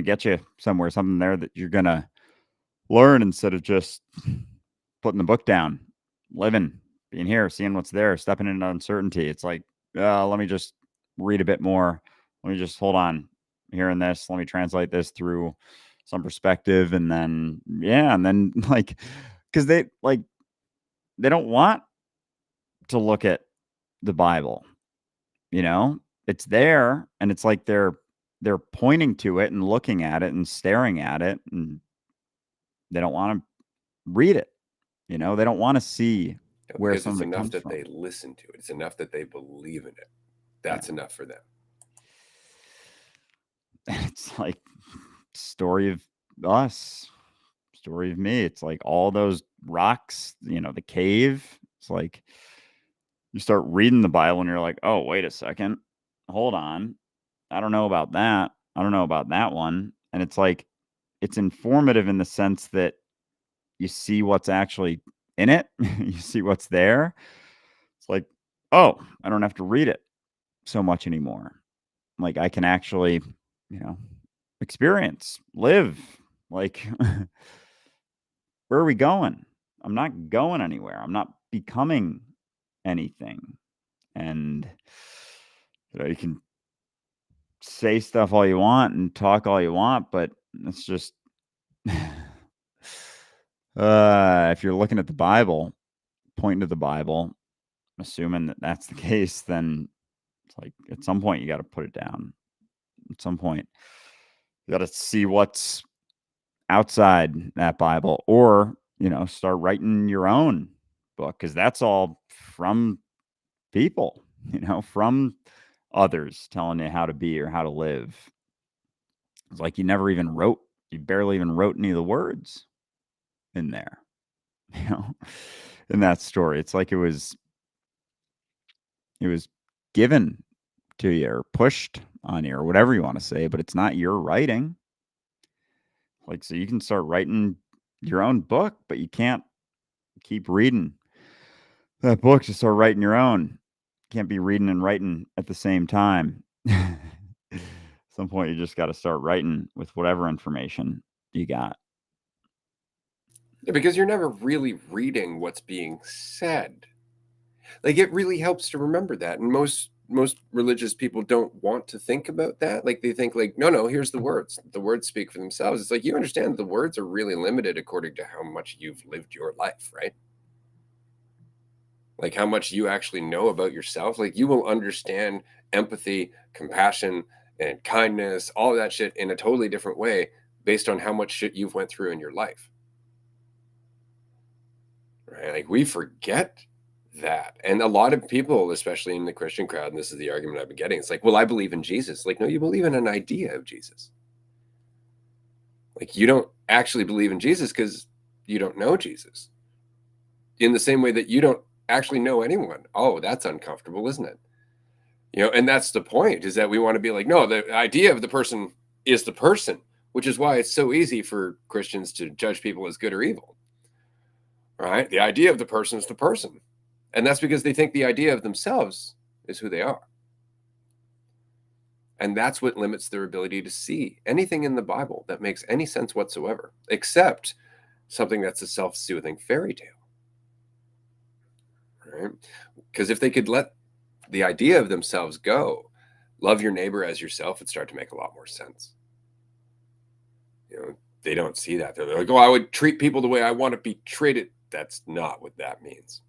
get you somewhere, something there that you're gonna learn instead of just putting the book down, living, being here, seeing what's there, stepping into uncertainty. It's like, let me just read a bit more. Let me just hold on, hearing this. Let me translate this through some perspective, and then like, because they don't want to look at the Bible. It's there, and it's like they're pointing to it and looking at it and staring at it, and they don't want to read it. They don't want to see where Because some it's of it enough comes that from. they listen to it. It's enough that they believe in it. That's enough for them. It's like story of us, story of me. It's like all those rocks, the cave. It's like you start reading the Bible and you're like, oh, wait a second. Hold on. I don't know about that. I don't know about that one. And it's like, it's informative in the sense that you see what's actually in it. You see what's there. It's like, oh, I don't have to read it so much anymore. Like, I can actually, experience, live. Like, where are we going? I'm not going anywhere. I'm not becoming anything. And you can say stuff all you want and talk all you want, but it's just if you're looking at the Bible, pointing to the Bible, assuming that that's the case, then it's like at some point you got to put it down. At some point, you got to see what's outside that Bible, or start writing your own book, because that's all from people, from others telling you how to be or how to live. It's like you barely even wrote any of the words in there, in that story. It's like it was given to you or pushed on you or whatever you want to say, but it's not your writing. Like, so you can start writing your own book, but you can't keep reading that book to start writing your own. Can't be reading and writing at the same time. At some point, you just got to start writing with whatever information you got. Yeah, because you're never really reading what's being said. Like, it really helps to remember that. And most religious people don't want to think about that. Like, they think like, no, here's the words. The words speak for themselves. It's like, you understand the words are really limited according to how much you've lived your life, right? Like, how much you actually know about yourself. Like, you will understand empathy, compassion, and kindness, all of that shit in a totally different way based on how much shit you've went through in your life. Right? Like, we forget that. And a lot of people, especially in the Christian crowd, and this is the argument I've been getting, it's like, well, I believe in Jesus. Like, no, you believe in an idea of Jesus. Like, you don't actually believe in Jesus because you don't know Jesus. In the same way that you don't actually know anyone. Oh, that's uncomfortable, isn't it? And that's the point, is that we want to be like, no, the idea of the person is the person, which is why it's so easy for Christians to judge people as good or evil. Right? The idea of the person is the person. And that's because they think the idea of themselves is who they are. And that's what limits their ability to see anything in the Bible that makes any sense whatsoever, except something that's a self-soothing fairy tale. Right? Because if they could let the idea of themselves go, love your neighbor as yourself, would start to make a lot more sense. They don't see that. They're like, oh, I would treat people the way I want to be treated. That's not what that means.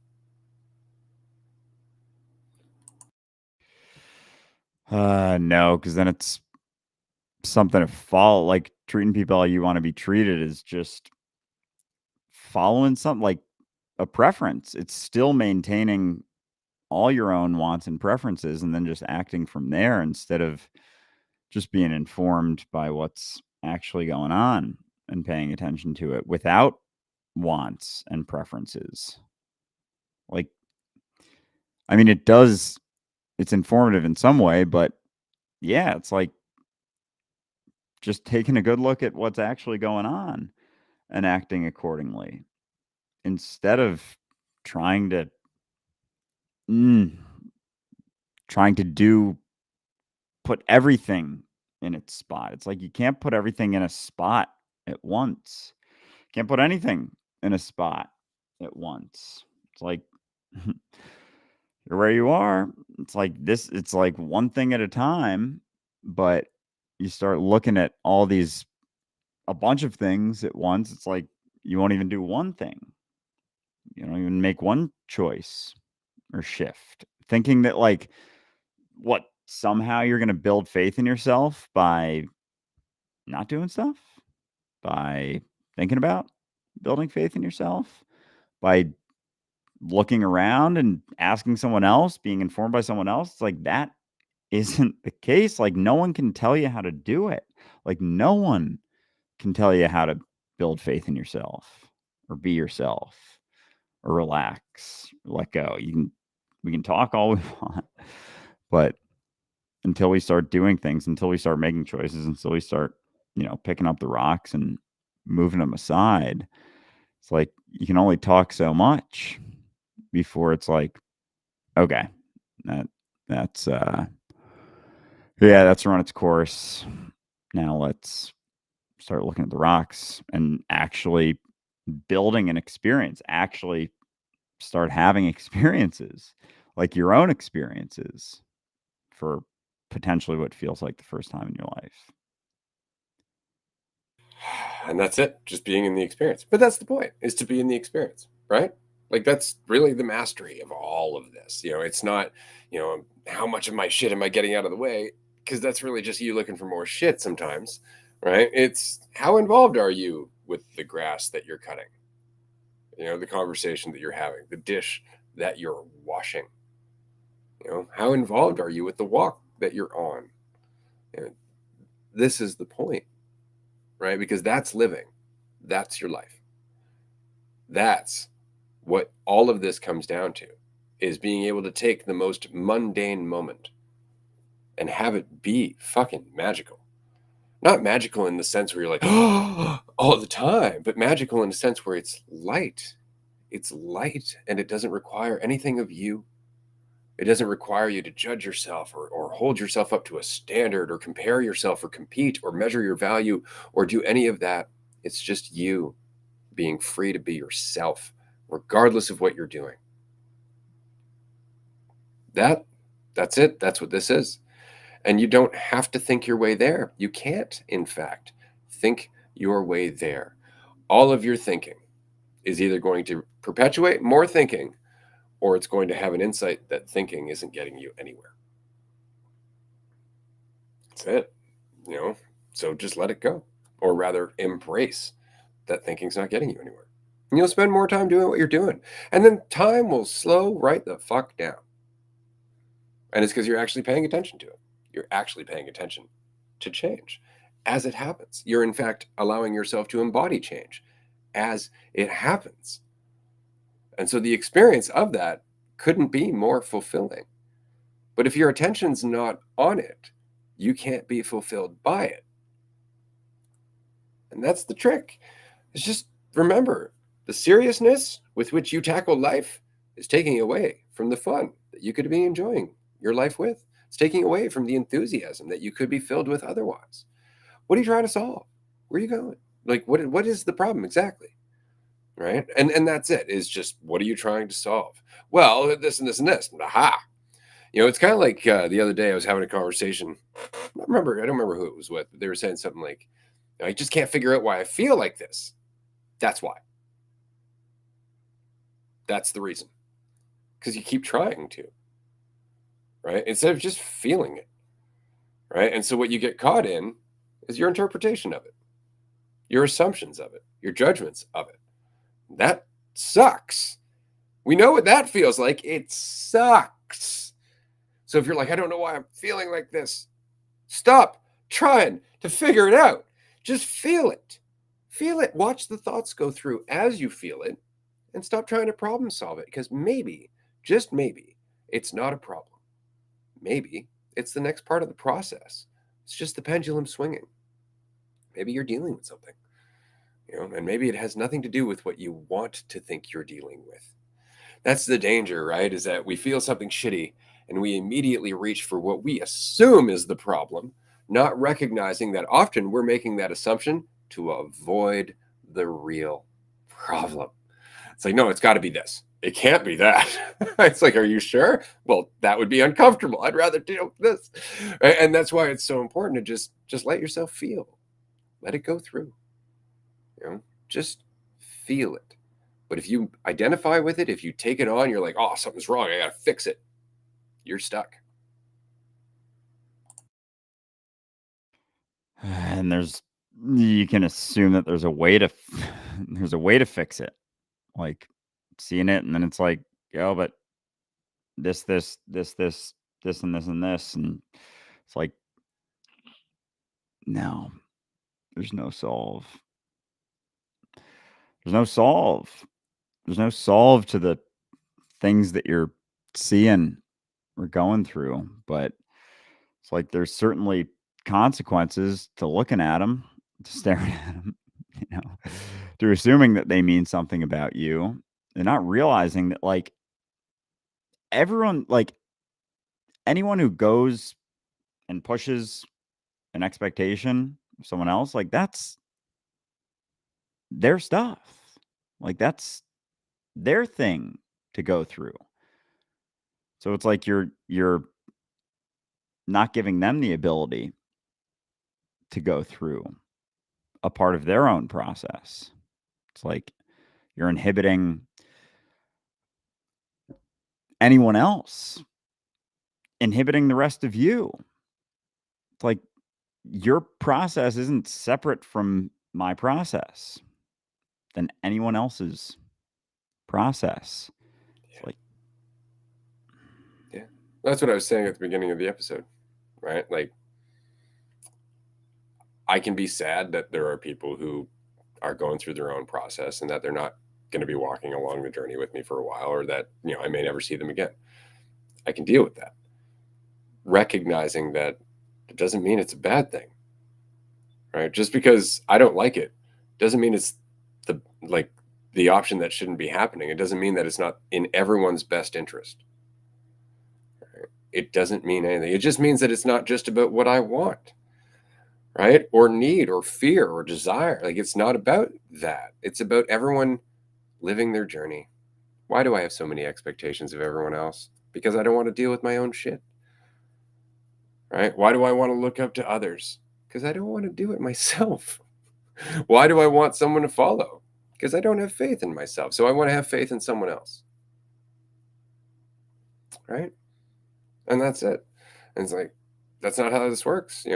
No, because then it's something to follow. Like, treating people how you want to be treated is just following something like a preference. It's still maintaining all your own wants and preferences, and then just acting from there instead of just being informed by what's actually going on. and paying attention to it without wants and preferences. Like, I mean, it's informative in some way, but yeah, it's like just taking a good look at what's actually going on and acting accordingly instead of trying to mm, trying to do put everything in its spot. It's like you can't put everything in a spot at once. Can't put anything in a spot at once. It's like you're where you are. It's like this, it's like one thing at a time, but you start looking at all these a bunch of things at once. It's like you won't even do one thing. You don't even make one choice or shift. Thinking that like what somehow you're going to build faith in yourself by not doing stuff, by thinking about building faith in yourself, by looking around and asking someone else, being informed by someone else. It's like that isn't the case. Like no one can tell you how to do it. Like no one can tell you how to build faith in yourself or be yourself or relax, or let go. We can talk all we want, but until we start doing things, until we start making choices, until we start, picking up the rocks and moving them aside, it's like you can only talk so much before it's like, okay, that's that's run its course. Now let's start looking at the rocks and actually building an experience, actually start having experiences, like your own experiences for potentially what feels like the first time in your life. And that's it, just being in the experience. But that's the point, is to be in the experience, right? Like that's really the mastery of all of this. It's not, how much of my shit am I getting out of the way? Because that's really just you looking for more shit sometimes, right? It's how involved are you with the grass that you're cutting? The conversation that you're having, the dish that you're washing. How involved are you with the walk that you're on? This is the point, right? Because that's living. That's your life. That's what all of this comes down to, is being able to take the most mundane moment and have it be fucking magical. Not magical in the sense where you're like, oh, all the time, but magical in the sense where it's light. It's light and it doesn't require anything of you. It doesn't require you to judge yourself or hold yourself up to a standard or compare yourself or compete or measure your value or do any of that. It's just you being free to be yourself, regardless of what you're doing. That's it. That's what this is. And you don't have to think your way there. You can't, in fact, think your way there. All of your thinking is either going to perpetuate more thinking or it's going to have an insight that thinking isn't getting you anywhere. That's it. So just let it go, or rather embrace that thinking's not getting you anywhere. And you'll spend more time doing what you're doing. And then time will slow right the fuck down. And it's because you're actually paying attention to it. You're actually paying attention to change as it happens. You're, in fact, allowing yourself to embody change as it happens. And so the experience of that couldn't be more fulfilling. But if your attention's not on it, you can't be fulfilled by it. And that's the trick. It's just remember, the seriousness with which you tackle life is taking away from the fun that you could be enjoying your life with. It's taking away from the enthusiasm that you could be filled with otherwise. What are you trying to solve? Where are you going? Like, what is the problem exactly? Right? And that's it, is just, what are you trying to solve? Well, this and this and this. Aha. It's kind of like the other day I was having a conversation. I don't remember who it was with, but they were saying something like, I just can't figure out why I feel like this. That's why. That's the reason. Because you keep trying to, right? Instead of just feeling it, right? And so what you get caught in is your interpretation of it, your assumptions of it, your judgments of it. That sucks. We know what that feels like. It sucks. So if you're like, I don't know why I'm feeling like this, stop trying to figure it out. Just feel it. Feel it. Watch the thoughts go through as you feel it and stop trying to problem solve it, because maybe, just maybe, it's not a problem. Maybe it's the next part of the process. It's just the pendulum swinging. Maybe you're dealing with something, and maybe it has nothing to do with what you want to think you're dealing with. That's the danger, right? Is that we feel something shitty and we immediately reach for what we assume is the problem, not recognizing that often we're making that assumption to avoid the real problem. It's like, no, it's got to be this. It can't be that. It's like, are you sure? Well, that would be uncomfortable. I'd rather deal with this. And that's why it's so important to just let yourself feel. Let it go through. Just feel it. But if you identify with it, if you take it on, you're like, oh, something's wrong. I got to fix it. You're stuck. And you can assume that there's a way to there's a way to fix it. Like seeing it, and then it's like, oh, but this, and this, and this, and it's like, no, there's no solve. There's no solve. There's no solve to the things that you're seeing or going through, but it's like there's certainly consequences to looking at them, to staring at them, to assuming that they mean something about you, and not realizing that, like, everyone, like, anyone who goes and pushes an expectation of someone else, like, that's their stuff. Like, that's their thing to go through. So it's like you're not giving them the ability to go through a part of their own process. It's like you're inhibiting anyone else, inhibiting the rest of you. It's like your process isn't separate from my process than anyone else's process. It's like, Yeah. That's what I was saying at the beginning of the episode, right? Like, I can be sad that there are people who are going through their own process and that they're not going to be walking along the journey with me for a while, or that, I may never see them again. I can deal with that. Recognizing that it doesn't mean it's a bad thing, right? Just because I don't like it doesn't mean it's the option that shouldn't be happening. It doesn't mean that it's not in everyone's best interest. Right? It doesn't mean anything. It just means that it's not just about what I want, right? Or need, or fear, or desire. Like, it's not about that. It's about everyone living their journey. Why do I have so many expectations of everyone else? Because I don't want to deal with my own shit. Right? Why do I want to look up to others? Because I don't want to do it myself. Why do I want someone to follow? Because I don't have faith in myself. So I want to have faith in someone else. Right? And that's it. And it's like, that's not how this works.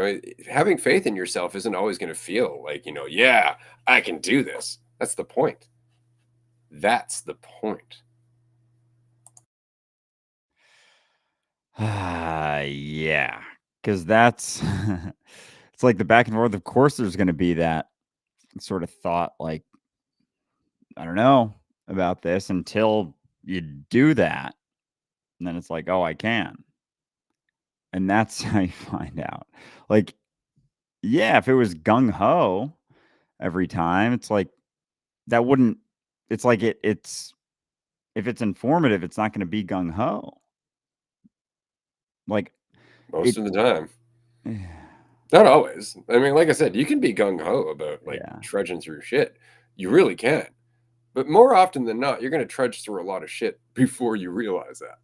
Having faith in yourself isn't always going to feel like, yeah, I can do this. That's the point. That's the point. yeah, because that's it's like the back and forth. Of course, there's going to be that sort of thought, like, I don't know about this until you do that. And then it's like, oh, I can. And that's how you find out. Like, yeah, if it was gung ho every time, it's like that wouldn't, it's like if it's informative, it's not going to be gung ho. Like, Most it, of the time. Not always. I mean, like I said, you can be gung ho about yeah. trudging through shit. You really can. But more often than not, you're going to trudge through a lot of shit before you realize that.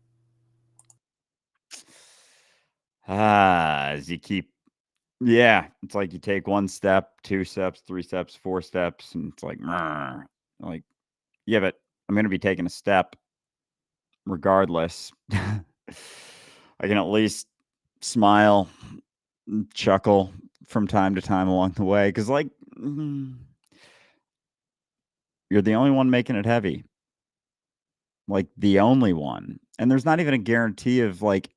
As you keep, yeah, it's like you take 1 step, 2 steps, 3 steps, 4 steps, and it's like, like, yeah, but I'm going to be taking a step regardless. I can at least smile, chuckle from time to time along the way, because, like, you're the only one making it heavy. Like, the only one. And there's not even a guarantee of, like,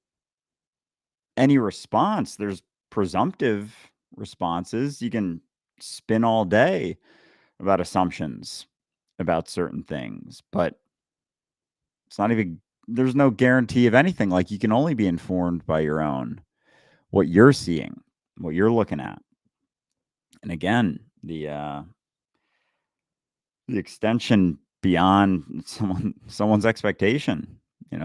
any response. There's presumptive responses. You can spin all day about assumptions about certain things, but it's not even, there's no guarantee of anything. Like, you can only be informed by your own, what you're seeing, what you're looking at. And again, the extension beyond someone's expectation.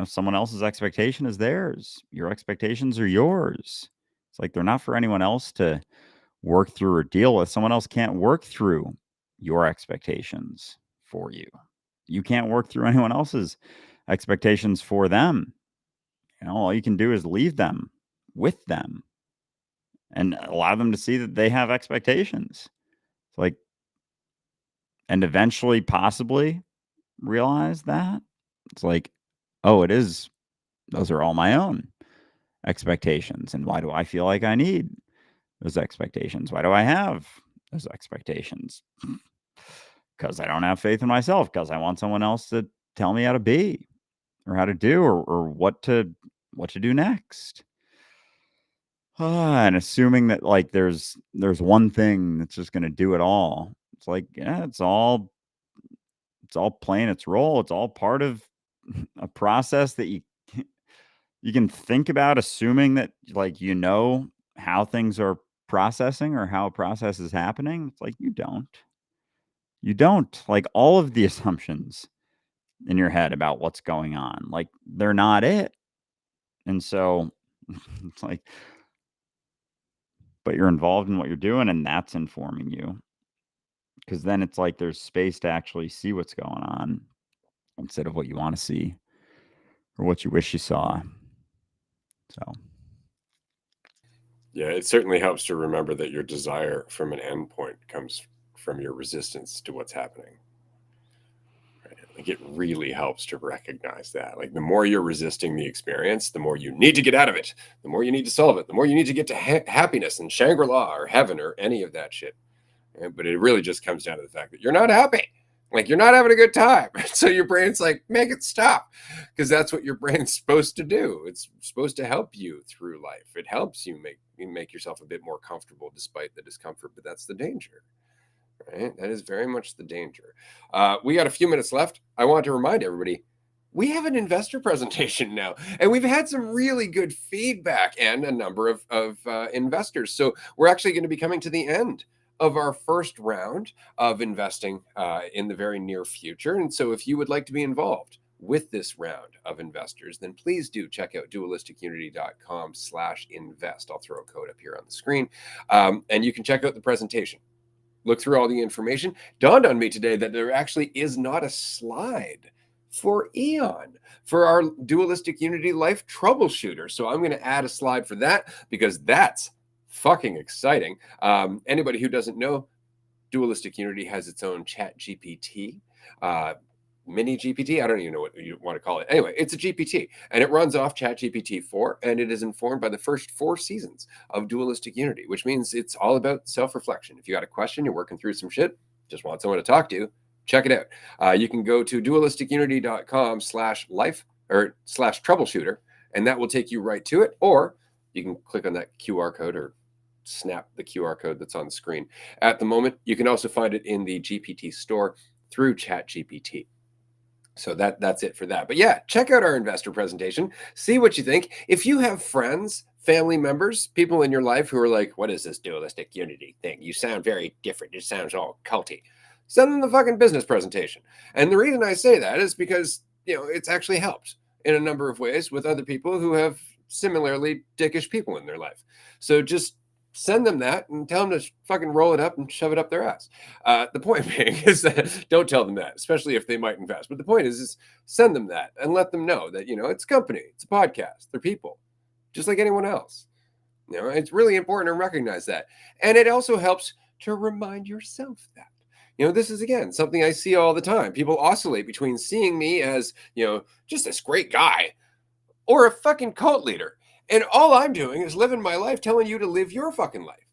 Someone else's expectation is theirs. Your expectations are yours. It's like they're not for anyone else to work through or deal with. Someone else can't work through your expectations for you. You can't work through anyone else's expectations for them. All you can do is leave them with them and allow them to see that they have expectations. It's like, and eventually possibly realize that it's like, oh, those are all my own expectations. And why do I feel like I need those expectations? Why do I have those expectations? Because I don't have faith in myself, because I want someone else to tell me how to be or how to do, or what to do next. And assuming that, like, there's one thing that's just going to do it all. It's like, yeah, it's all playing its role. It's all part of a process that you can think about, assuming that, like, how things are processing or how a process is happening. It's like, you don't, like, all of the assumptions in your head about what's going on, like, they're not it. And so it's like, but you're involved in what you're doing, and that's informing you, because then it's like there's space to actually see what's going on instead of what you want to see or what you wish you saw. So Yeah, it certainly helps to remember that your desire from an endpoint comes from your resistance to what's happening. Right? Like, it really helps to recognize that. Like, the more you're resisting the experience, the more you need to get out of it, the more you need to solve it, the more you need to get to happiness and Shangri-La or heaven or any of that shit. But it really just comes down to the fact that you're not happy. Like, you're not having a good time. So your brain's like, make it stop. Because that's what your brain's supposed to do. It's supposed to help you through life. It helps you make yourself a bit more comfortable despite the discomfort. But that's the danger, right? That is very much the danger. We got a few minutes left. I want to remind everybody, we have an investor presentation now, and we've had some really good feedback and a number of investors. So we're actually going to be coming to the end of our first round of investing in the very near future. And so if you would like to be involved with this round of investors, then please do check out dualisticunity.com/invest. I'll throw a code up here on the screen. And you can check out the presentation. Look through all the information. Dawned on me today that there actually is not a slide for Eon for our Dualistic Unity Life Troubleshooter. So I'm going to add a slide for that, because that's fucking exciting. Anybody who doesn't know, Dualistic Unity has its own chat GPT, mini GPT. I don't even know what you want to call it. Anyway, it's a GPT, and it runs off chat GPT 4, and it is informed by the first 4 seasons of Dualistic Unity, which means it's all about self-reflection. If you got a question, you're working through some shit, just want someone to talk to, check it out. You can go to dualisticunity.com/life or /troubleshooter, and that will take you right to it. Or you can click on that QR code or snap the QR code that's on the screen. At the moment, you can also find it in the GPT store through ChatGPT. So that's it for that. But yeah, check out our investor presentation. See what you think. If you have friends, family members, people in your life who are like, what is this Dualistic Unity thing? You sound very different. It sounds all culty. Send them the fucking business presentation. And the reason I say that is because, it's actually helped in a number of ways with other people who have similarly dickish people in their life. So just send them that and tell them to fucking roll it up and shove it up their ass. The point being is that don't tell them that, especially if they might invest. But the point is send them that and let them know that, it's a company, it's a podcast, they're people, just like anyone else. It's really important to recognize that. And it also helps to remind yourself that. This is, again, something I see all the time. People oscillate between seeing me as, just this great guy or a fucking cult leader. And all I'm doing is living my life telling you to live your fucking life.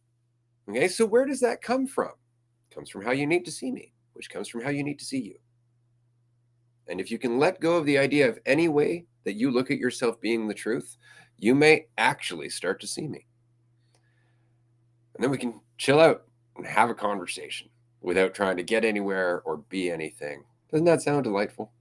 Okay, so where does that come from? It comes from how you need to see me, which comes from how you need to see you. And if you can let go of the idea of any way that you look at yourself being the truth, you may actually start to see me. And then we can chill out and have a conversation. without trying to get anywhere or be anything. Doesn't that sound delightful?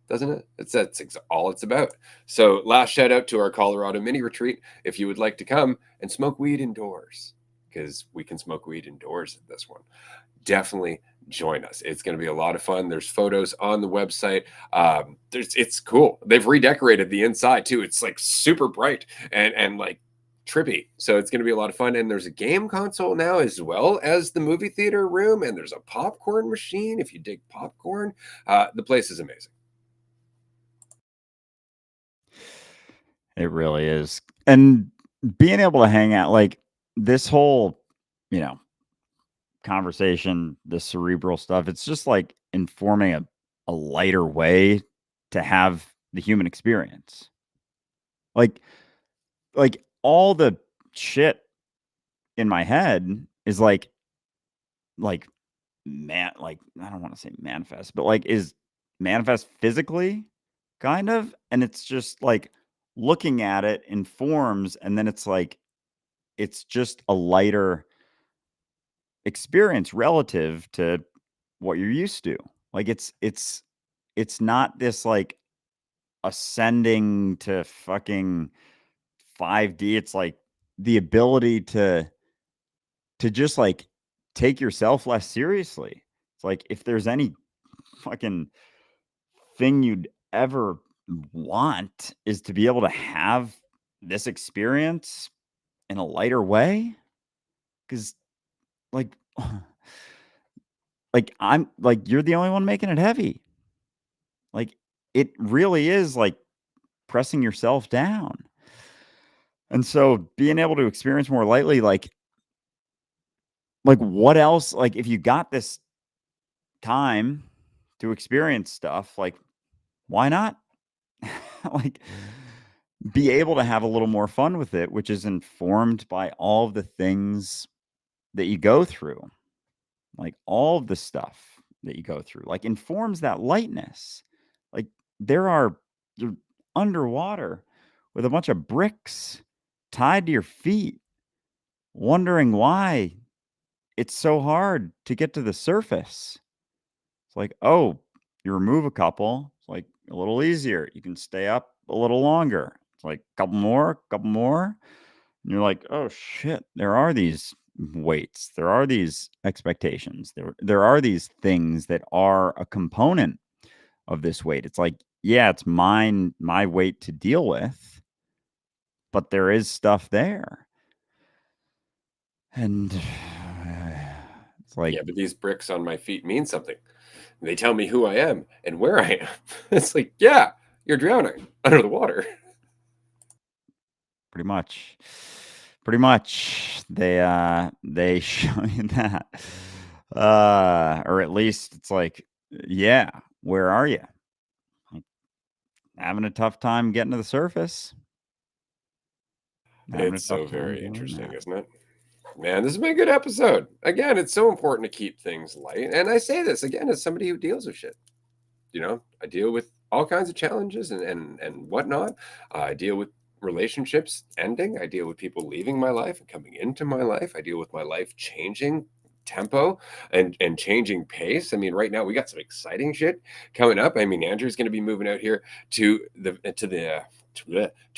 Doesn't it? That's all it's about. So, last shout out to our Colorado mini retreat. If you would like to come and smoke weed indoors, because we can smoke weed indoors at this one, definitely join us. It's going to be a lot of fun. There's photos on the website. It's cool. They've redecorated the inside too. It's like super bright and like trippy. So it's going to be a lot of fun. And there's a game console now as well as the movie theater room. And there's a popcorn machine if you dig popcorn. The place is amazing. It really is. And being able to hang out, like this whole, conversation, the cerebral stuff, it's just like informing a lighter way to have the human experience. Like all the shit in my head is like I don't want to say manifest, but like is manifest physically kind of, and it's just like looking at it informs, and then it's like it's just a lighter experience relative to what you're used to. Like it's not this like ascending to fucking 5D. It's like the ability to just like take yourself less seriously. It's like if there's any fucking thing you'd ever want is to be able to have this experience in a lighter way, because like I'm like you're the only one making it heavy. Like it really is like pressing yourself down. And so being able to experience more lightly, like what else, like if you got this time to experience stuff, like why not like be able to have a little more fun with it, which is informed by all of the things that you go through. Like all of the stuff that you go through, like informs that lightness. Like you're underwater with a bunch of bricks tied to your feet, wondering why it's so hard to get to the surface. It's like, oh, you remove a couple, it's like a little easier. You can stay up a little longer. It's like couple more. And you're like, oh shit, there are these weights. There are these expectations. There are these things that are a component of this weight. It's like, yeah, it's my weight to deal with, but there is stuff there. And it's like, Yeah, but these bricks on my feet mean something. They tell me who I am and where I am. It's like, yeah, you're drowning under the water. pretty much they show you that. Or at least it's like, yeah, where are you? Like, having a tough time getting to the surface. Having a It's tough so time very doing interesting, that. isn't it? Man, this has been a good episode. Again, it's so important to keep things light. And I say this again as somebody who deals with shit. I deal with all kinds of challenges and whatnot. I deal with relationships ending. I deal with people leaving my life and coming into my life. I deal with my life changing tempo and changing pace. I mean, right now we got some exciting shit coming up. I mean, Andrew's going to be moving out here to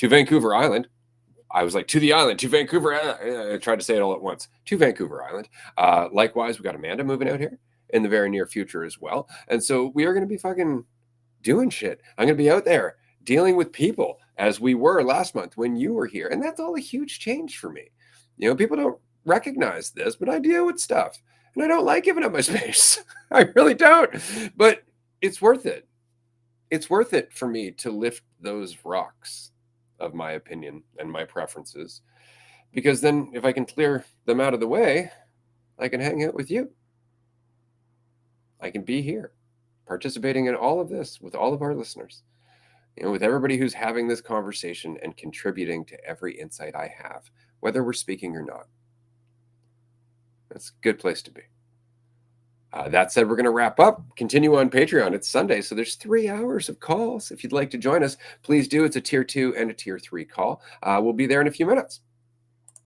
Vancouver Island. I was like, to the island, to Vancouver. I tried to say it all at once. To Vancouver Island. Likewise, we got Amanda moving out here in the very near future as well. And so we are going to be fucking doing shit. I'm going to be out there dealing with people as we were last month when you were here. And that's all a huge change for me. People don't recognize this, but I deal with stuff and I don't like giving up my space. I really don't. But it's worth it. It's worth it for me to lift those rocks of my opinion and my preferences, because then if I can clear them out of the way, I can hang out with you. I can be here participating in all of this with all of our listeners, with everybody who's having this conversation and contributing to every insight I have, whether we're speaking or not. That's a good place to be. That said, we're going to wrap up. Continue on Patreon. It's Sunday, so there's 3 hours of calls. If you'd like to join us, please do. It's a tier 2 and a tier 3 call. We'll be there in a few minutes.